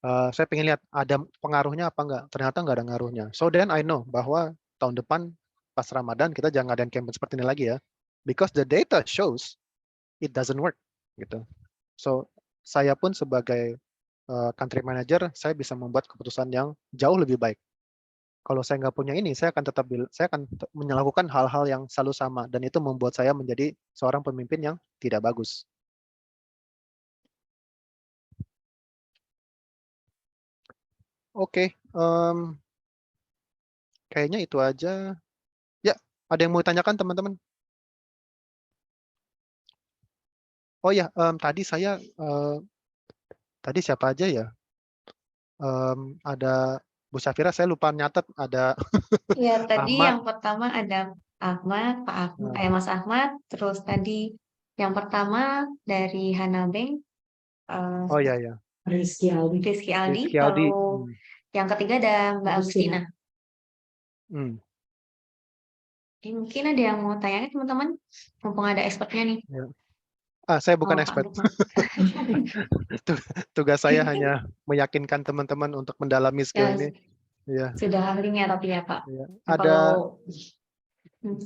Saya pengen lihat ada pengaruhnya apa enggak. Ternyata nggak ada ngaruhnya. So then I know bahwa tahun depan pas Ramadan kita jangan ngadain campaign seperti ini lagi ya. Because the data shows it doesn't work gitu. So saya pun sebagai country manager, saya bisa membuat keputusan yang jauh lebih baik. Kalau saya nggak punya ini, saya akan melakukan hal-hal yang selalu sama, dan itu membuat saya menjadi seorang pemimpin yang tidak bagus. Oke, kayaknya itu aja. Ya, ada yang mau ditanyakan teman-teman? Oh ya, tadi tadi siapa aja ya? Ada Bu Syafira, saya lupa nyatet ada
Ya, tadi
Ahmad.
yang pertama ada Ahmad, Mas Ahmad, terus tadi yang pertama dari Hanabeng,
Oh ya ya,
Rizky Aldi,
Rizky Aldi.
lalu yang ketiga ada Mbak Agustina. Mungkin ada yang mau tanya teman-teman, mumpung ada expertnya nih.
Ya. Saya bukan
Oh,
expert. Tugas saya hanya meyakinkan teman-teman untuk mendalami skill
Ya,
ini. Ya.
sudah ahlinya tapi ya Pak.
Ya.
Nah,
Ada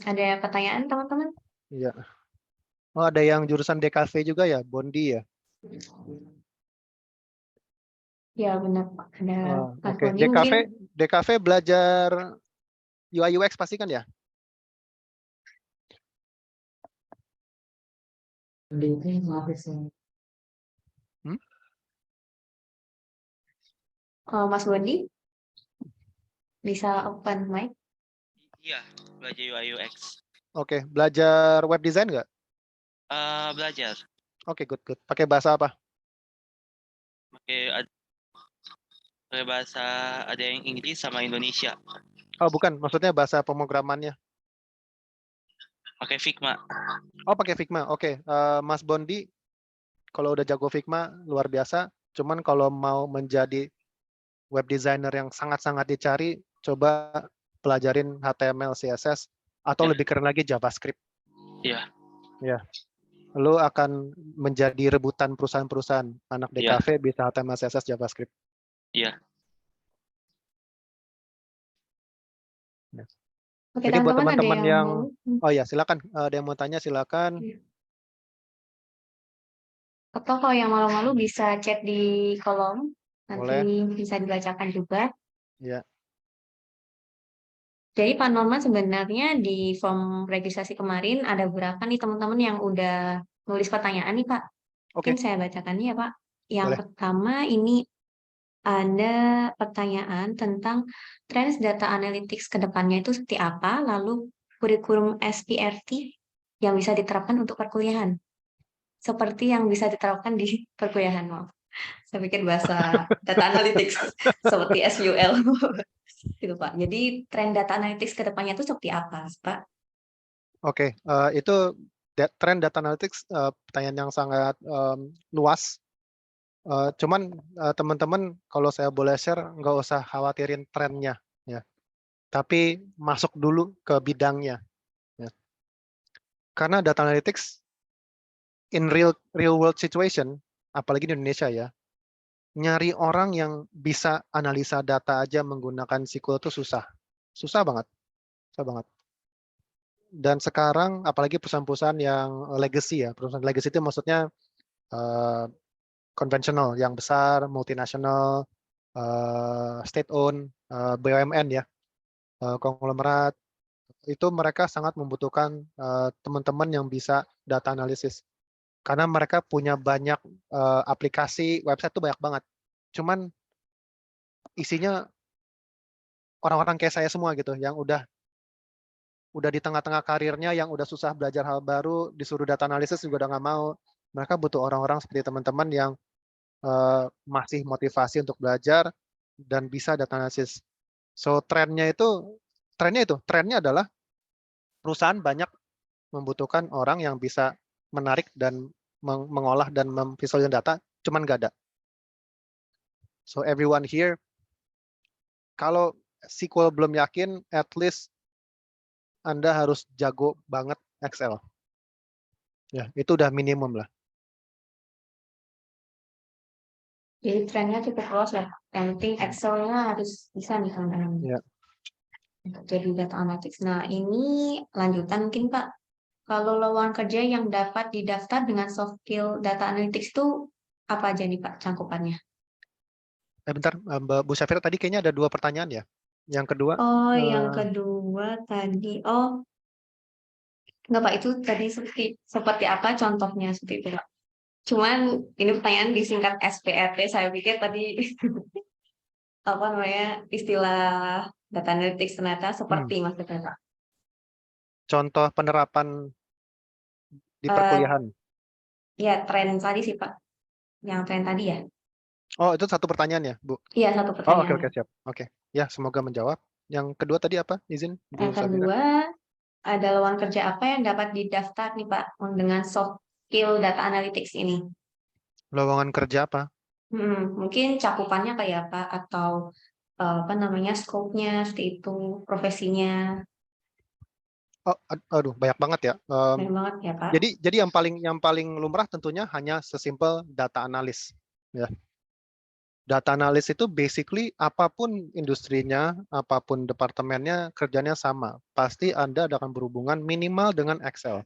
ada pertanyaan teman-teman?
ya. Oh, ada yang jurusan DKV juga ya, Bondi ya.
Ya benar Pak. Ada Mas
Oke.
Bondi mungkin.
DKV belajar UI UX pasti kan ya?
Mas Bondi bisa open mic?
Iya, belajar UI UX.
Oke. Belajar web design nggak?
Belajar.
Oke, good. Pakai bahasa apa?
Pakai bahasa ada yang Inggris sama Indonesia.
Oh, bukan. Maksudnya bahasa pemrogramannya.
Pakai Figma.
Oh, pakai Figma. Oke. Mas Bondi, kalau udah jago Figma, luar biasa. Cuman kalau mau menjadi web designer yang sangat-sangat dicari, coba pelajarin HTML, CSS, atau lebih keren lagi JavaScript.
Iya.
Ya. Lu akan menjadi rebutan perusahaan-perusahaan. Anak DKV bisa HTML, CSS, JavaScript.
Iya.
Oke,
jadi buat
teman-teman
teman-teman yang
mau...
oh ya, silakan. Ada yang mau tanya, silakan.
Atau kalau yang malu-malu bisa chat di kolom, nanti
Boleh.
bisa dibacakan juga.
Ya.
Jadi Pak Norman sebenarnya di form registrasi kemarin ada berapa nih teman-teman yang udah nulis pertanyaan nih Pak? Mungkin saya bacakan ya Pak. Yang
Boleh.
pertama ini ada pertanyaan tentang trends data analytics ke depannya itu seperti apa, lalu kurikulum SPRT yang bisa diterapkan untuk perkuliahan. Seperti yang bisa diterapkan di perkuliahan. Saya pikir bahasa data analytics seperti SQL. Gitu Pak. Jadi tren data analytics ke depannya itu seperti apa, Pak?
Oke, itu tren data analytics pertanyaan yang sangat luas. Cuman teman-teman kalau saya boleh share, nggak usah khawatirin trennya, ya. Tapi masuk dulu ke bidangnya. Ya. Karena data analytics in real world situation, apalagi di Indonesia ya, nyari orang yang bisa analisa data aja menggunakan SQL itu susah banget, Dan sekarang apalagi perusahaan-perusahaan yang legacy ya, perusahaan legacy itu maksudnya konvensional, yang besar, multinasional, state owned, BUMN ya, konglomerat, itu mereka sangat membutuhkan teman-teman yang bisa data analisis. Karena mereka punya banyak aplikasi, website itu banyak banget. Cuman isinya orang-orang kayak saya semua gitu, yang udah di tengah-tengah karirnya, yang udah susah belajar hal baru, disuruh data analisis juga udah nggak mau. Mereka butuh orang-orang seperti teman-teman yang masih motivasi untuk belajar dan bisa data analisis. So trennya adalah perusahaan banyak membutuhkan orang yang bisa menarik dan mengolah dan memvisualisasi data, cuman nggak ada. So everyone here, kalau SQL belum yakin, at least Anda harus jago banget Excel. Ya, itu udah minimum lah.
Jadi trennya cukup luas ya. Yang penting Excel-nya harus bisa nih teman-teman.
Ya.
Untuk jadi data analytics. Nah, ini lanjutan mungkin Pak. Kalau lowongan kerja yang dapat didaftar dengan soft skill data analytics itu apa aja nih Pak cangkupannya?
Bentar, Mbak Bu Syafira, tadi kayaknya ada 2 pertanyaan ya. Yang kedua,
Oh, yang kedua tadi. Oh, enggak Pak, itu tadi seperti apa contohnya seperti itu Pak? Cuman ini pertanyaan disingkat SPRT, saya pikir tadi apa namanya istilah data analytics ternyata seperti maksudnya Pak.
contoh penerapan di
Eh,
perkuliahan.
Ya, tren tadi sih Pak. Yang tren tadi ya?
Oh, itu satu pertanyaan ya, Bu?
Iya, satu
Oh, oke,
pertanyaan.
siap. Oke. Ya, semoga menjawab. Yang kedua tadi apa? Izin, Bu
Yang
Syafira.
kedua, ada lowongan kerja apa yang dapat didaftar nih Pak dengan soft skill data analytics ini?
Lowongan kerja apa?
Mungkin cakupannya kayak apa atau apa namanya scope-nya seperti itu, profesinya.
Oh, aduh, banyak banget ya.
Banyak banget ya Pak.
Jadi yang paling lumrah tentunya hanya sesimpel data analis. Ya. Data analis itu basically apapun industrinya, apapun departemennya, kerjanya sama. Pasti Anda akan berhubungan minimal dengan Excel.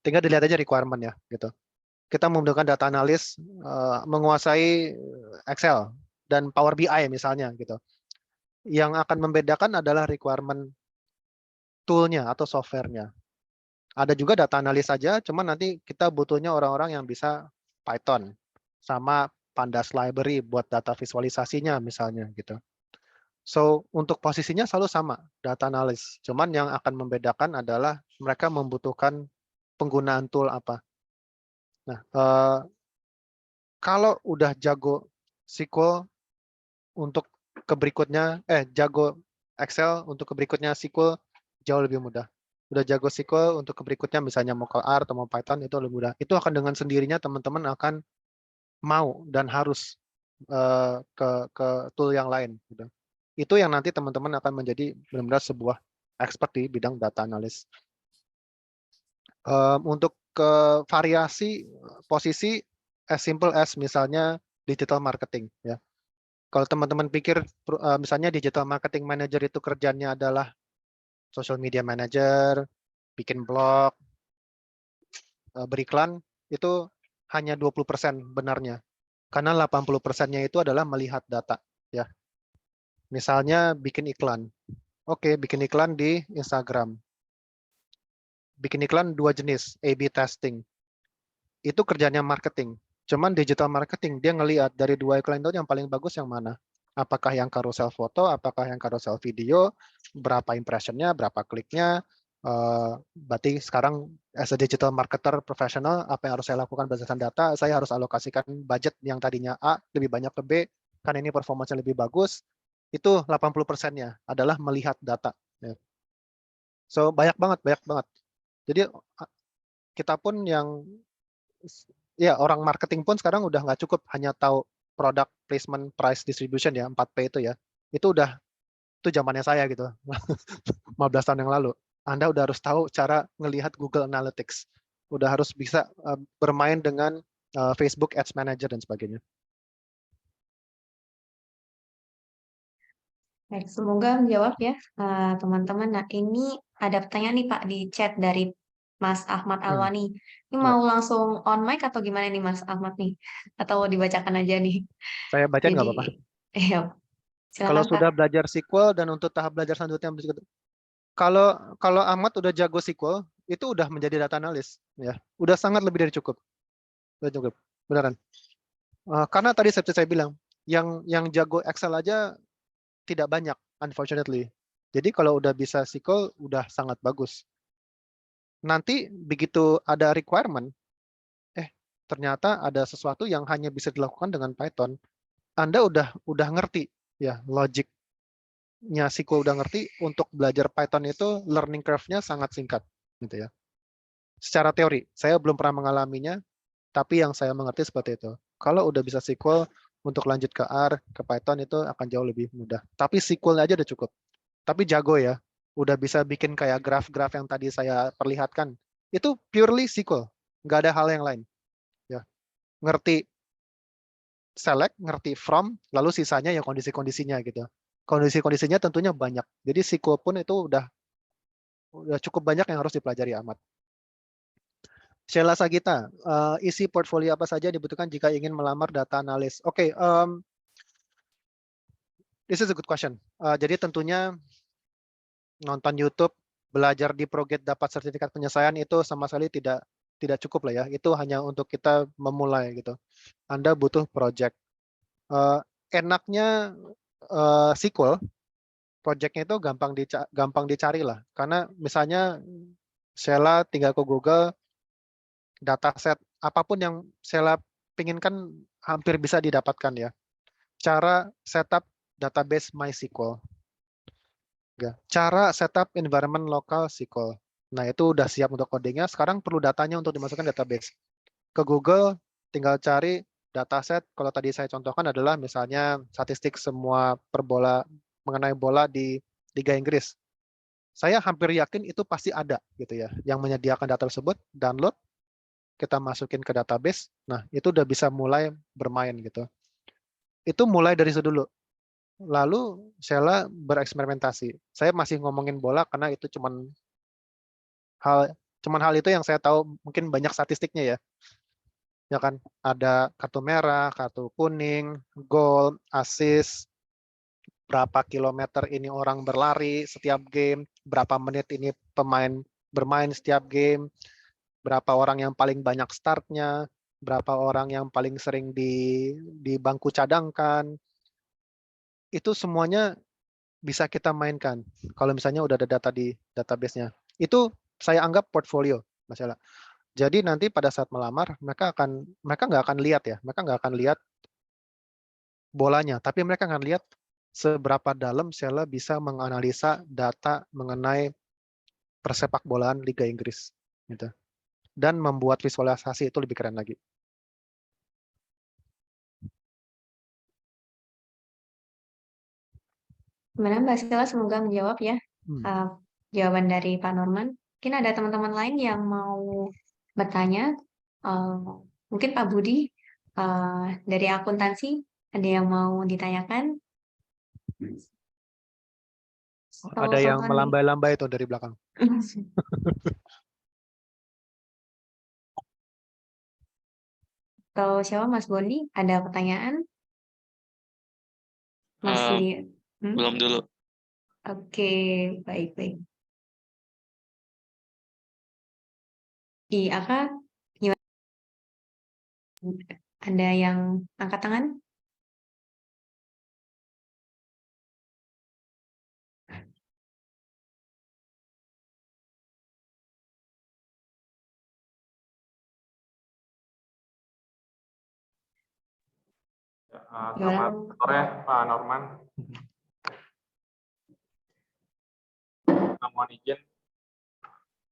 Tinggal dilihat aja requirement ya, gitu. Kita membutuhkan data analis menguasai Excel dan Power BI misalnya, gitu. Yang akan membedakan adalah requirement tool-nya atau software-nya. Ada juga data analis saja, cuman nanti kita butuhnya orang-orang yang bisa Python sama Pandas library buat data visualisasinya misalnya gitu. So untuk posisinya selalu sama, data analis. Cuman yang akan membedakan adalah mereka membutuhkan penggunaan tool apa. Nah, kalau udah jago SQL untuk jago Excel untuk berikutnya SQL jauh lebih mudah. Udah jago SQL untuk berikutnya misalnya mau R atau mau Python itu lebih mudah. Itu akan dengan sendirinya teman-teman akan mau dan harus ke tool yang lain. Gitu. Itu yang nanti teman-teman akan menjadi benar-benar sebuah expert di bidang data analis. Untuk ke variasi posisi as simple as misalnya digital marketing. Ya. Kalau teman-teman pikir misalnya digital marketing manager itu kerjanya adalah social media manager, bikin blog, beriklan, itu hanya 20% benarnya. Karena 80%-nya itu adalah melihat data. Ya. Misalnya bikin iklan. Oke, bikin iklan di Instagram. Bikin iklan 2 jenis, A/B testing. Itu kerjanya marketing. Cuman digital marketing, dia ngelihat dari 2 iklan itu yang paling bagus yang mana. Apakah yang carousel foto, apakah yang carousel video, berapa impressionnya, berapa kliknya. Berarti sekarang as a digital marketer profesional, apa yang harus saya lakukan berdasarkan data, saya harus alokasikan budget yang tadinya A, lebih banyak ke B, karena ini performanya lebih bagus. Itu 80%-nya adalah melihat data. So banyak banget. Jadi kita pun yang ya orang marketing pun sekarang udah nggak cukup hanya tahu product placement, price distribution ya 4P itu ya. Itu zamannya saya gitu. 15 tahun yang lalu. Anda udah harus tahu cara ngelihat Google Analytics. Udah harus bisa bermain dengan Facebook Ads Manager dan sebagainya.
Baik, semoga menjawab ya teman-teman. Nah, ini ada pertanyaan nih Pak di chat dari Mas Ahmad Alwani. Ini
Ya.
mau langsung on mic atau gimana nih Mas Ahmad nih? Atau dibacakan aja nih?
Saya bacain nggak
Jadi,
apa-apa.
iya,
Kalau
silakan Pak.
sudah belajar SQL dan untuk tahap belajar selanjutnya, kalau Ahmad udah jago SQL, itu udah menjadi data analis, ya. Udah sangat lebih dari cukup. Udah cukup, beneran. Karena tadi seperti saya bilang, yang jago Excel aja tidak banyak, unfortunately. Jadi kalau udah bisa SQL, udah sangat bagus. Nanti begitu ada requirement, ternyata ada sesuatu yang hanya bisa dilakukan dengan Python. Anda udah ngerti ya logiknya SQL, udah ngerti. Untuk belajar Python itu learning curve-nya sangat singkat gitu ya. Secara teori, saya belum pernah mengalaminya, tapi yang saya mengerti seperti itu. Kalau udah bisa SQL, untuk lanjut ke R, ke Python itu akan jauh lebih mudah. Tapi SQL aja udah cukup. Tapi jago ya, udah bisa bikin kayak graf-graf yang tadi saya perlihatkan. Itu purely SQL, nggak ada hal yang lain. Ya, ngerti select, ngerti from, lalu sisanya ya kondisi-kondisinya gitu. Kondisi-kondisinya tentunya banyak. Jadi SQL pun itu udah cukup banyak yang harus dipelajari amat. Sheila Sagita, isi portfolio apa saja dibutuhkan jika ingin melamar data analis? Oke, this is a good question. Jadi tentunya nonton YouTube, belajar di ProGate dapat sertifikat penyelesaian itu sama sekali tidak cukup lah ya. Itu hanya untuk kita memulai gitu. Anda butuh project. Enaknya SQL, projectnya itu gampang dicari lah. Karena misalnya Sheila tinggal ke Google, dataset apapun yang Sheila pinginkan hampir bisa didapatkan ya. Cara setup database MySQL. Cara setup environment lokal SQL. Nah, itu udah siap untuk codingnya. Sekarang perlu datanya untuk dimasukkan database. Ke Google, tinggal cari dataset. Kalau tadi saya contohkan adalah misalnya statistik semua perbola mengenai bola di Liga Inggris. Saya hampir yakin itu pasti ada gitu ya, yang menyediakan data tersebut, download, kita masukin ke database. Nah, itu udah bisa mulai bermain gitu. Itu mulai dari situ dulu. Lalu Sheila bereksperimentasi. Saya masih ngomongin bola karena itu cuman hal itu yang saya tahu, mungkin banyak statistiknya ya. Ya kan, ada kartu merah, kartu kuning, gol, assist, berapa kilometer ini orang berlari setiap game, berapa menit ini pemain bermain setiap game, berapa orang yang paling banyak startnya, berapa orang yang paling sering di bangku cadangkan. Itu semuanya bisa kita mainkan. Kalau misalnya udah ada data di database-nya. Itu saya anggap portfolio, Mas Ella. Jadi nanti pada saat melamar, mereka nggak akan lihat ya, mereka nggak akan lihat bolanya, tapi mereka akan lihat seberapa dalam Sheila bisa menganalisa data mengenai persepak bolaan Liga Inggris, gitu. Dan membuat visualisasi itu lebih keren lagi.
Gimana Mbak Sila, semoga menjawab ya jawaban dari Pak Norman. Mungkin ada teman-teman lain yang mau bertanya. Mungkin Pak Budi dari akuntansi ada yang mau ditanyakan?
Ada yang melambai-lambai itu dari belakang.
Atau siapa, Mas Boni, ada pertanyaan? Masih?
Belum dulu.
Oke, baik-baik. Aka, gimana? Ada yang angkat tangan?
Selamat sore Pak Norman. Mohon izin,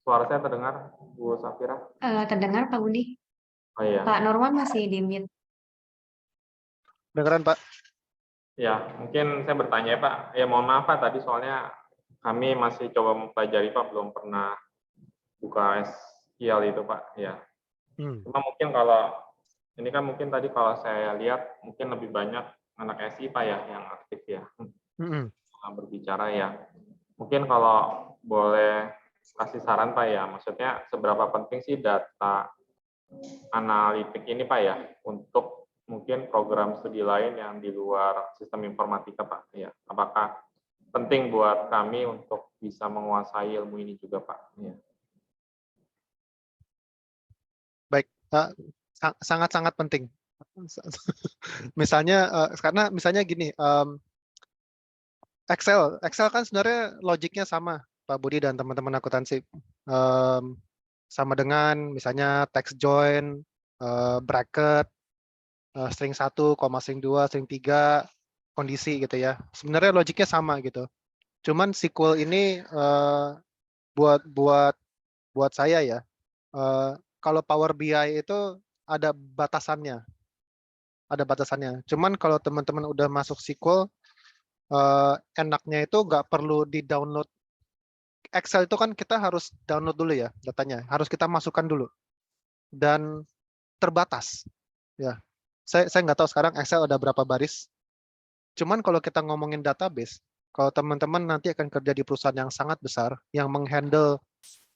suara saya terdengar Bu Safira?
Terdengar Pak Budi.
Oh iya.
Pak Norman masih di mute.
Dengeran Pak?
Ya, mungkin saya bertanya Pak. Ya mohon maaf Pak, tadi soalnya kami masih coba mempelajari Pak, belum pernah buka SQL itu Pak. Ya. Cuma mungkin kalau ini kan mungkin tadi kalau saya lihat mungkin lebih banyak anak SI Pak ya yang aktif ya. Berbicara ya. Mungkin kalau boleh kasih saran Pak ya, maksudnya seberapa penting sih data analitik ini Pak ya untuk mungkin program studi lain yang di luar sistem informatika Pak ya. Apakah penting buat kami untuk bisa menguasai ilmu ini juga Pak ya.
Baik, sangat-sangat penting. Misalnya karena misalnya gini, Excel kan sebenarnya logiknya sama, Pak Budi dan teman-teman akuntansi. Sama dengan misalnya text join, bracket, string 1, string 2, string 3, kondisi gitu ya. Sebenarnya logiknya sama gitu. Cuman SQL ini buat saya ya, kalau Power BI itu ada batasannya. Cuman kalau teman-teman udah masuk SQL, enaknya itu nggak perlu di-download. Excel itu kan kita harus download dulu ya datanya, harus kita masukkan dulu dan terbatas. Ya, saya nggak tahu sekarang Excel ada berapa baris. Cuman kalau kita ngomongin database, kalau teman-teman nanti akan kerja di perusahaan yang sangat besar, yang menghandle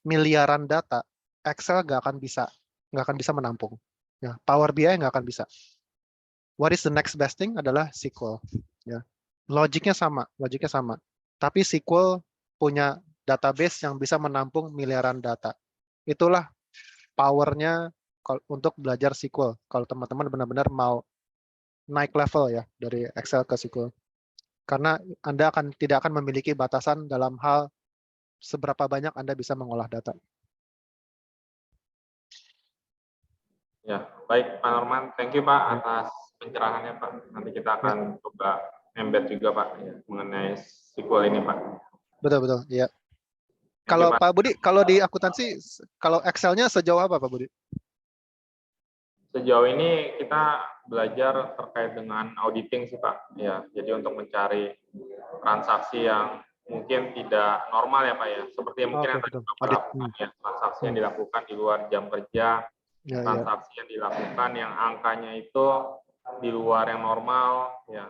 miliaran data, Excel nggak akan bisa menampung. Ya, Power BI nggak akan bisa. What is the next best thing adalah SQL. Ya, logiknya sama. Tapi SQL punya database yang bisa menampung miliaran data. Itulah powernya untuk belajar SQL. Kalau teman-teman benar-benar mau naik level ya dari Excel ke SQL. Karena Anda tidak akan memiliki batasan dalam hal seberapa banyak Anda bisa mengolah data.
Ya, baik Pak Norman. Thank you Pak atas pencerahannya Pak. Nanti kita akan coba embed juga Pak ya, mengenai SQL ini Pak.
Betul, iya.
Thank you,
Kalau Pak Budi, kalau di akuntansi, kalau Excel-nya sejauh apa Pak Budi?
Sejauh ini kita belajar terkait dengan auditing sih Pak. Ya, jadi untuk mencari transaksi yang mungkin tidak normal ya Pak ya. Seperti yang mungkin yang tadi
betul.
Bapak lakukan ya, transaksi yang dilakukan di luar jam kerja, transaksi yang dilakukan yang angkanya itu di luar yang normal ya.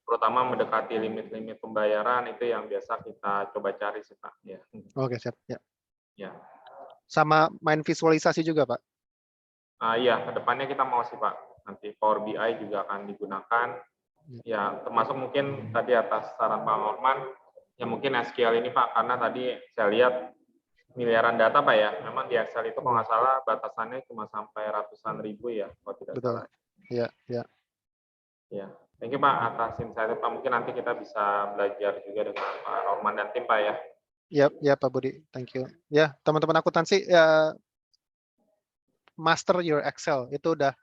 Terutama mendekati limit-limit pembayaran itu yang biasa kita coba cari sih Pak ya.
Oke, siap ya.
Ya.
Sama main visualisasi juga Pak.
Iya, kedepannya kita mau sih Pak. Nanti Power BI juga akan digunakan. Ya, termasuk mungkin tadi atas saran Pak Norman, ya mungkin SQL ini Pak, karena tadi saya lihat miliaran data Pak ya. Memang di Excel itu kalau nggak salah batasannya cuma sampai ratusan ribu ya, kalau tidak salah.
Iya.
Ya, thank you Pak atas insight Pak. Mungkin nanti kita bisa belajar juga dengan Pak Norman dan tim Pak ya.
Ya Pak Budi, thank you. Ya, teman-teman akuntansi, ya, master your Excel itu udah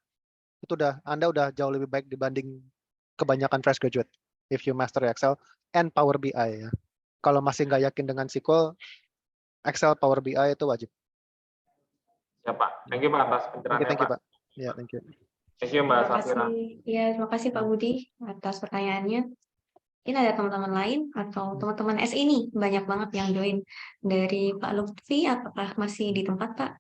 Anda udah jauh lebih baik dibanding kebanyakan fresh graduate. If you master Excel and Power BI ya. Kalau masih nggak yakin dengan SQL, Excel, Power BI itu wajib.
Ya Pak, thank you Pak atas pencerahannya
Thank you,
Pak.
Ya, thank you.
Thank you Mbak Safira.
Terima kasih Pak Budi atas pertanyaannya. Ini ada teman-teman lain atau teman-teman SI ini banyak banget yang join. Dari Pak Lutfi, apakah masih di tempat Pak?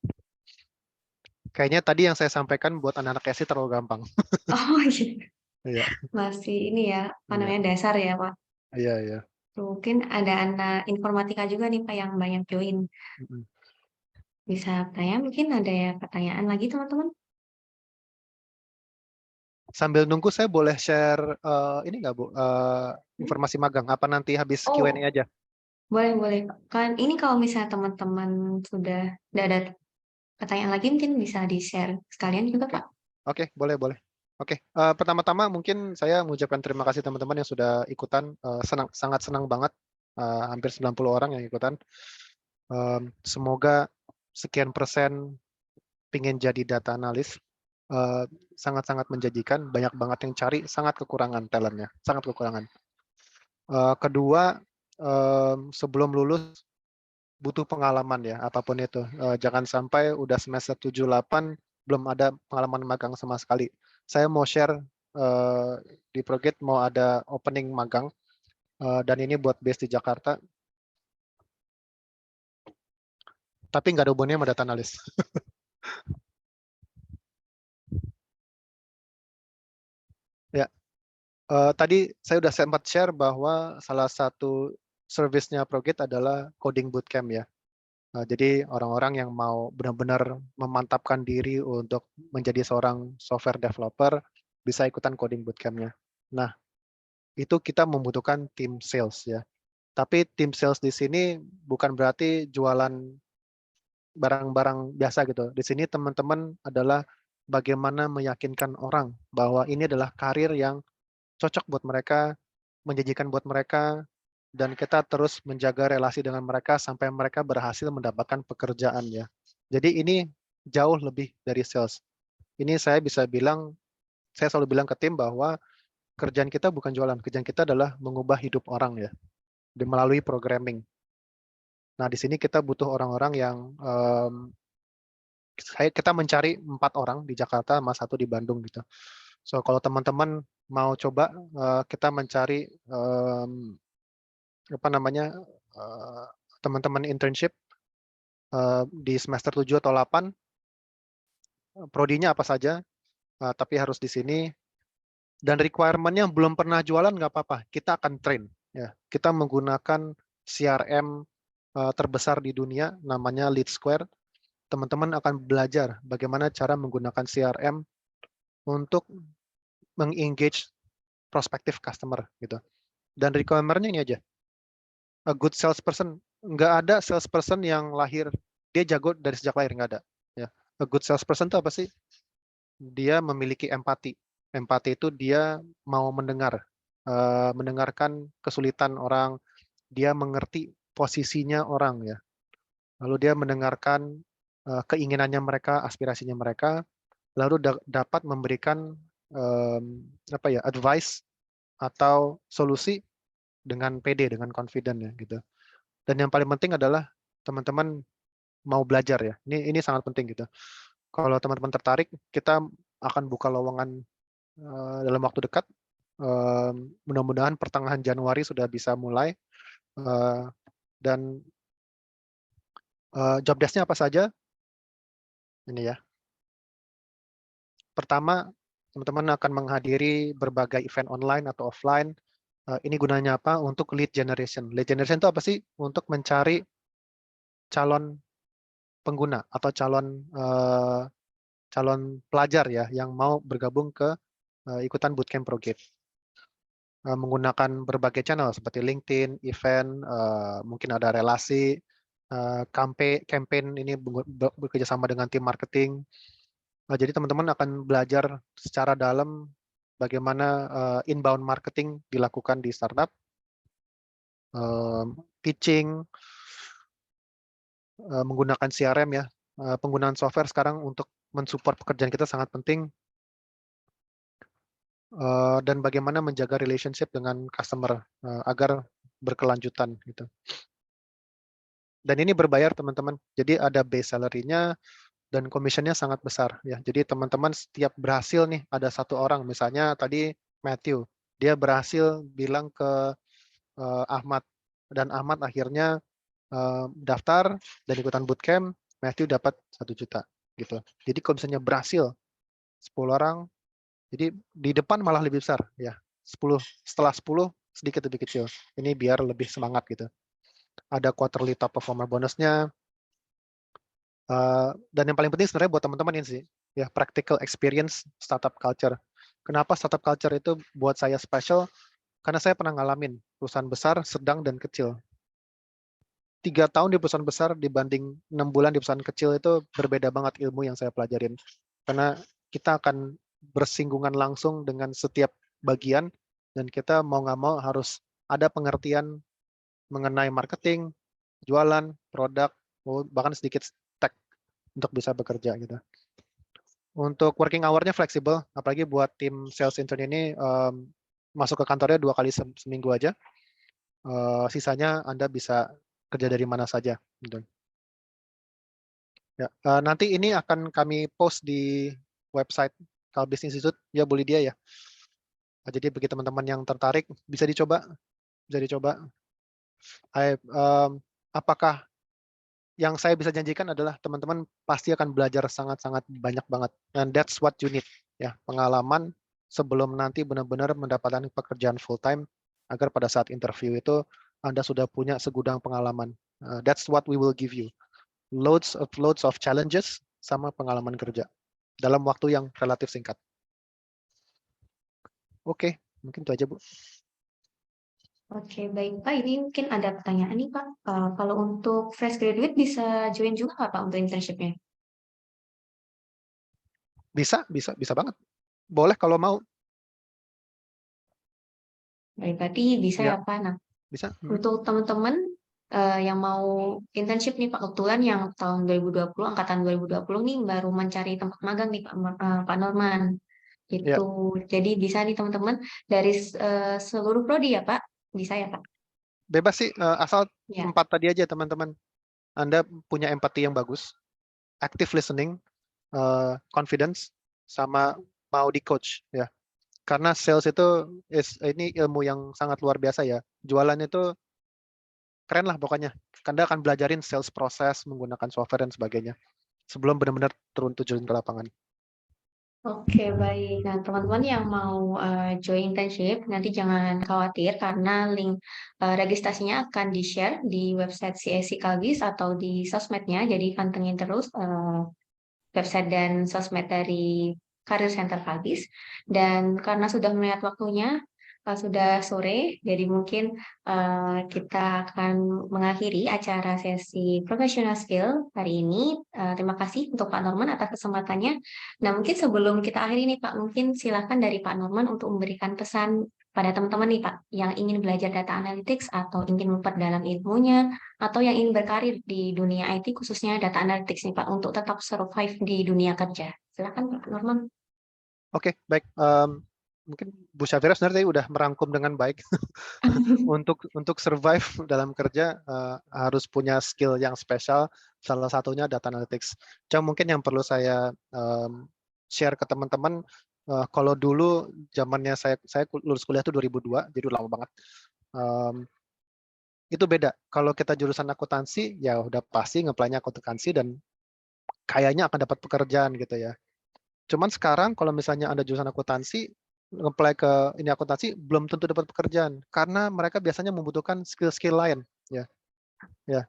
Kayaknya tadi yang saya sampaikan buat anak-anak SI terlalu gampang.
Oh iya.
Iya.
Masih ini ya, apa namanya dasar ya Pak?
Iya.
Mungkin ada anak informatika juga nih Pak yang banyak join. Bisa tanya, mungkin ada ya pertanyaan lagi teman-teman?
Sambil nunggu saya boleh share ini nggak Bu, informasi magang apa nanti habis Q&A aja?
Boleh. Kan ini kalau misalnya teman-teman sudah ada pertanyaan lagi mungkin bisa di-share sekalian juga Pak.
Oke, boleh. Oke, pertama-tama mungkin saya mengucapkan terima kasih teman-teman yang sudah ikutan. Sangat senang banget, hampir 90 orang yang ikutan. Semoga sekian persen pingin jadi data analis. Sangat-sangat menjanjikan, banyak banget yang cari, sangat kekurangan talentnya, sangat kekurangan. Kedua, sebelum lulus butuh pengalaman ya, apapun itu. Jangan sampai udah semester 7-8 belum ada pengalaman magang sama sekali. Saya mau share di Progate mau ada opening magang, dan ini buat base di Jakarta. Tapi nggak ada hubungannya sama data analis. Ya, tadi saya udah sempat share bahwa salah satu service-nya Progate adalah coding bootcamp ya. Jadi orang-orang yang mau benar-benar memantapkan diri untuk menjadi seorang software developer bisa ikutan coding bootcamp-nya. Nah, itu kita membutuhkan tim sales ya. Tapi tim sales di sini bukan berarti jualan barang-barang biasa gitu. Di sini teman-teman adalah bagaimana meyakinkan orang bahwa ini adalah karir yang cocok buat mereka, menjanjikan buat mereka, dan kita terus menjaga relasi dengan mereka sampai mereka berhasil mendapatkan pekerjaan ya. Jadi ini jauh lebih dari sales. Ini saya bisa bilang, saya selalu bilang ke tim bahwa kerjaan kita bukan jualan, kerjaan kita adalah mengubah hidup orang ya, melalui programming. Nah, di sini kita butuh orang-orang yang kita mencari 4 orang di Jakarta sama 1 di Bandung gitu. So kalau teman-teman mau coba, kita mencari teman-teman internship di semester 7 atau 8, prodinya apa saja, tapi harus di sini. Dan requirement-nya belum pernah jualan nggak apa-apa, kita akan train. Ya. Kita menggunakan CRM terbesar di dunia, namanya Lead Square. Teman-teman akan belajar bagaimana cara menggunakan CRM untuk meng-engage prospective customer gitu. Dan requirement-nya ini aja. A good salesperson, nggak ada salesperson yang lahir dia jago dari sejak lahir, nggak ada. Ya. A good salesperson itu apa sih? Dia memiliki empati. Empati itu dia mau mendengar, mendengarkan kesulitan orang, dia mengerti posisinya orang ya. Lalu dia mendengarkan keinginannya mereka, aspirasinya mereka, lalu dapat memberikan advice atau solusi dengan PD, dengan confident ya gitu. Dan yang paling penting adalah teman-teman mau belajar ya. Ini sangat penting gitu. Kalau teman-teman tertarik, kita akan buka lowongan dalam waktu dekat. Mudah-mudahan pertengahan Januari sudah bisa mulai. Dan job desk-nya apa saja? Ini ya. Pertama, teman-teman akan menghadiri berbagai event online atau offline. Ini gunanya apa? Untuk lead generation. Lead generation itu apa sih? Untuk mencari calon pengguna atau calon pelajar ya yang mau bergabung ke ikutan bootcamp ProGate. Menggunakan berbagai channel seperti LinkedIn, event, mungkin ada relasi, campaign ini bekerja sama dengan tim marketing. Jadi teman-teman akan belajar secara dalam bagaimana inbound marketing dilakukan di startup, pitching, menggunakan CRM ya, penggunaan software sekarang untuk mensupport pekerjaan kita sangat penting, dan bagaimana menjaga relationship dengan customer agar berkelanjutan gitu. Dan ini berbayar teman-teman, jadi ada base salary-nya dan commission-nya sangat besar ya. Jadi teman-teman setiap berhasil nih, ada 1 orang misalnya tadi Matthew, dia berhasil bilang ke Ahmad, dan Ahmad akhirnya daftar dan ikutan bootcamp, Matthew dapat 1 juta gitu. Jadi kalau misalnya berhasil 10 orang, jadi di depan malah lebih besar ya. 10 setelah 10 sedikit lebih kecil. Ini biar lebih semangat gitu. Ada quarterly top performer bonusnya. Dan yang paling penting sebenarnya buat teman-teman ini sih, ya practical experience startup culture. Kenapa startup culture itu buat saya special? Karena saya pernah ngalamin perusahaan besar, sedang, dan kecil. 3 tahun di perusahaan besar dibanding 6 bulan di perusahaan kecil itu berbeda banget ilmu yang saya pelajarin. Karena kita akan bersinggungan langsung dengan setiap bagian, dan kita mau nggak mau harus ada pengertian mengenai marketing, jualan, produk, bahkan sedikit tech untuk bisa bekerja gitu. Untuk working hour-nya fleksibel, apalagi buat tim sales intern ini masuk ke kantornya 2 kali seminggu aja. Sisanya Anda bisa kerja dari mana saja. Gitu. Ya, nanti ini akan kami post di website Kalbis Institute ya Bu Lydia ya. Jadi bagi teman-teman yang tertarik bisa dicoba, apakah yang saya bisa janjikan adalah teman-teman pasti akan belajar sangat-sangat banyak banget, and that's what you need ya, pengalaman sebelum nanti benar-benar mendapatkan pekerjaan full time, agar pada saat interview itu Anda sudah punya segudang pengalaman. That's what we will give you, loads of challenges sama pengalaman kerja dalam waktu yang relatif singkat. Oke, mungkin itu aja Bu.
Oke, baik Pak. Ini mungkin ada pertanyaan nih Pak. Kalau untuk fresh graduate bisa join juga nggak Pak untuk internship-nya?
Bisa banget. Boleh kalau mau.
Baik, berarti bisa
Ya.
ya Pak. Nah,
Bisa?
Untuk teman-teman yang mau internship nih Pak, kebetulan yang tahun 2020, angkatan 2020 nih baru mencari tempat magang nih Pak Norman.
Ya,
Gitu. Jadi bisa nih teman-teman dari seluruh prodi ya Pak? Bisa ya Pak?
bebas sih, asal
Ya.
4 tadi aja teman-teman. Anda punya empati yang bagus, active listening, confidence, sama mau di coach ya. Karena sales itu ini ilmu yang sangat luar biasa ya. Jualan itu keren lah pokoknya. Anda akan belajarin sales proses menggunakan software dan sebagainya sebelum benar-benar turun terjun ke lapangan.
Oke, baik. Nah, teman-teman yang mau join internship, nanti jangan khawatir karena link registrasinya akan di-share di website CSC Kalgis atau di sosmednya. Jadi pantengin terus website dan sosmed dari Career Center Kalgis. Dan karena sudah melihat waktunya, sudah sore, jadi mungkin kita akan mengakhiri acara sesi Professional Skill hari ini. Terima kasih untuk Pak Norman atas kesempatannya. Nah, mungkin sebelum kita akhiri nih Pak, mungkin silakan dari Pak Norman untuk memberikan pesan pada teman-teman nih Pak, yang ingin belajar data analytics atau ingin memperdalam ilmunya, atau yang ingin berkarir di dunia IT, khususnya data analytics nih Pak, untuk tetap survive di dunia kerja. Silakan Pak Norman.
Oke, baik. Mungkin Bu Syafira sebenarnya tadi udah merangkum dengan baik. Untuk survive dalam kerja harus punya skill yang spesial. Salah satunya data analytics. Cuma mungkin yang perlu saya share ke teman-teman, kalau dulu zamannya saya lulus kuliah itu 2002, jadi udah lama banget. Itu beda. Kalau kita jurusan akuntansi, ya udah pasti ngeplay-nya akuntansi dan kayaknya akan dapat pekerjaan gitu ya. Cuman sekarang kalau misalnya Anda jurusan akuntansi, nge-apply ke ini akuntansi belum tentu dapat pekerjaan karena mereka biasanya membutuhkan skill-skill lain ya. Ya.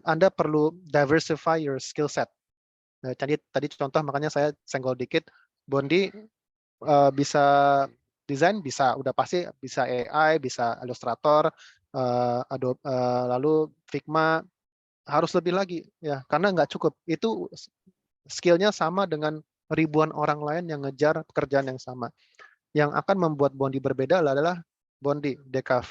Anda perlu diversify your skill set. Nah, tadi contoh makanya saya senggol dikit, Bondi bisa desain, bisa udah pasti bisa AI, bisa Illustrator, Adobe, lalu Figma, harus lebih lagi ya karena nggak cukup. Itu skill-nya sama dengan ribuan orang lain yang ngejar pekerjaan yang sama. Yang akan membuat Bondi berbeda adalah Bondi DKV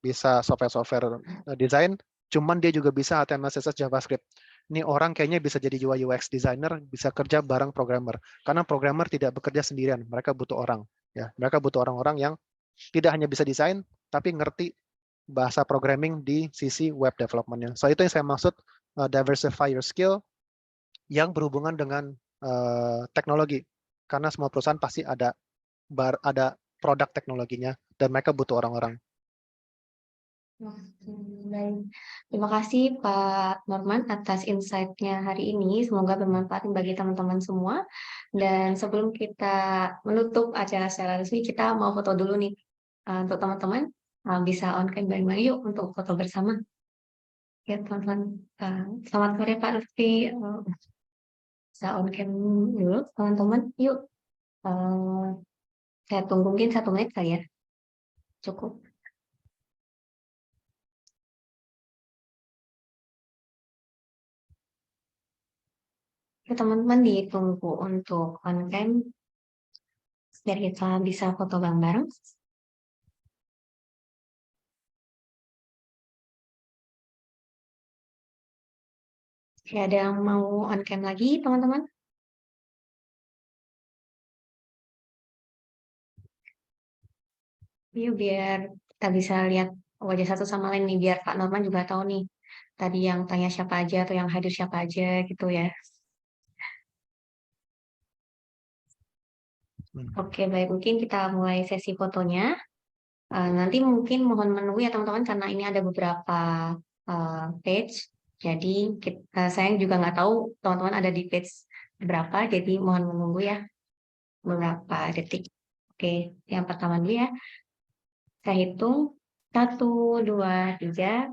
bisa software desain, cuman dia juga bisa HTML, CSS, JavaScript. Ini orang kayaknya bisa jadi UI UX designer, bisa kerja bareng programmer. Karena programmer tidak bekerja sendirian, mereka butuh orang. Ya, mereka butuh orang-orang yang tidak hanya bisa desain, tapi ngerti bahasa programming di sisi web development-nya. So itu yang saya maksud diversify your skill yang berhubungan dengan teknologi. Karena semua perusahaan pasti ada produk teknologinya dan mereka butuh orang-orang.
Baik. Terima kasih Pak Norman atas insight-nya hari ini. Semoga bermanfaat bagi teman-teman semua. Dan sebelum kita menutup acara secara resmi, kita mau foto dulu nih. Untuk teman-teman, bisa on cam bareng-bareng yuk untuk foto bersama. Ya teman-teman, selamat sore Pak Lutfi. Bisa on cam dulu teman-teman. Yuk, saya tunggu mungkin 1 menit kali ya. Cukup. Oke, teman-teman ditunggu untuk on cam biar kita bisa foto bareng-bareng. Oke, ada yang mau on cam lagi teman-teman? Yuk biar kita bisa lihat wajah satu sama lain nih, biar Pak Norman juga tahu nih tadi yang tanya siapa aja atau yang hadir siapa aja gitu ya. Oke, baik, mungkin kita mulai sesi fotonya. Nanti mungkin mohon menunggu ya teman-teman karena ini ada beberapa page. Jadi saya juga nggak tahu teman-teman ada di page berapa, jadi mohon menunggu ya beberapa detik. Oke, yang pertama dulu ya. Saya hitung 1, 2, 3.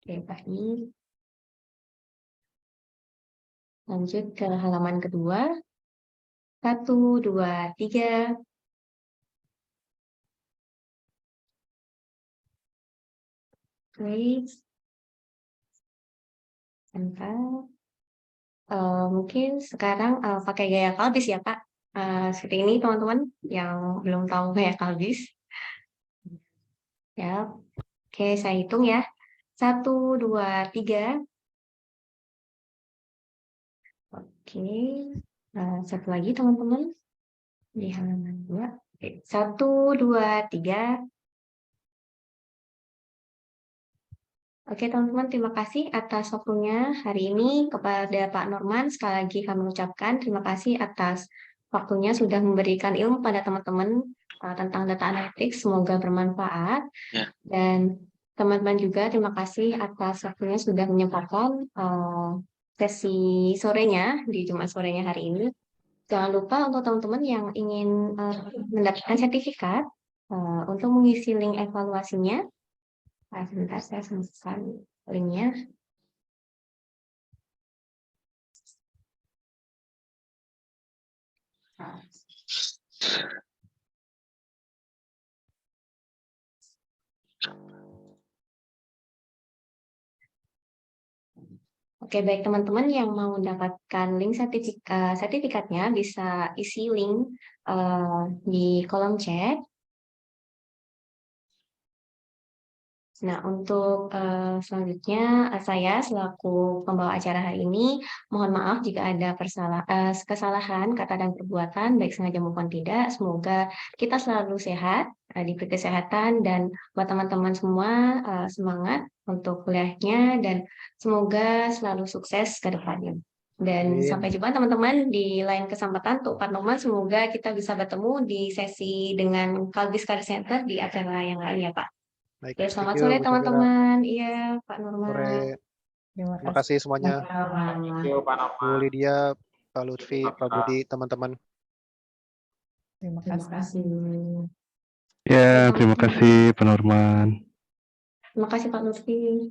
Oke, baik. Lanjut ke halaman kedua. 1, 2, 3. Oke. Sebentar. Mungkin sekarang pakai gaya kalbis ya Pak. Seperti ini teman-teman yang belum tahu gaya kalbis. Ya, oke, saya hitung ya. 1, 2, 3. Oke, satu lagi teman-teman di halaman 2. Oke, 1, 2, 3. Oke teman-teman, terima kasih atas waktunya hari ini kepada Pak Norman. Sekali lagi kami ucapkan terima kasih atas waktunya sudah memberikan ilmu pada teman-teman tentang data analytics. Semoga bermanfaat.
Ya.
Dan teman-teman juga terima kasih atas waktunya sudah menyempatkan sesi sorenya di Jumat sorenya hari ini. Jangan lupa untuk teman-teman yang ingin mendapatkan sertifikat untuk mengisi link evaluasinya. Sebentar, saya selesaikan linknya. Oke, baik teman-teman yang mau mendapatkan link sertifikatnya bisa isi link di kolom chat. Nah, untuk selanjutnya saya selaku pembawa acara hari ini mohon maaf jika ada kesalahan kata dan perbuatan baik sengaja maupun tidak. Semoga kita selalu sehat, diberi kesehatan, dan buat teman-teman semua semangat untuk kuliahnya dan semoga selalu sukses ke depannya. Dan
Amin.
sampai jumpa teman-teman di lain kesempatan untuk Pak Norman. Semoga kita bisa bertemu di sesi dengan Kalbis Career Center di acara yang lain ya Pak.
Baik,
Ya,
thank
selamat
you
sore
Bu Syafira.
teman-teman. Iya, Pak
Sore.
Norman.
Terima kasih semuanya.
Thank you, Pak
Bu
Norman.
Lydia, Pak Lutfi, Pak Budi, teman-teman.
Terima kasih.
Ya, terima kasih Pak Norman.
Terima kasih Pak Lutfi.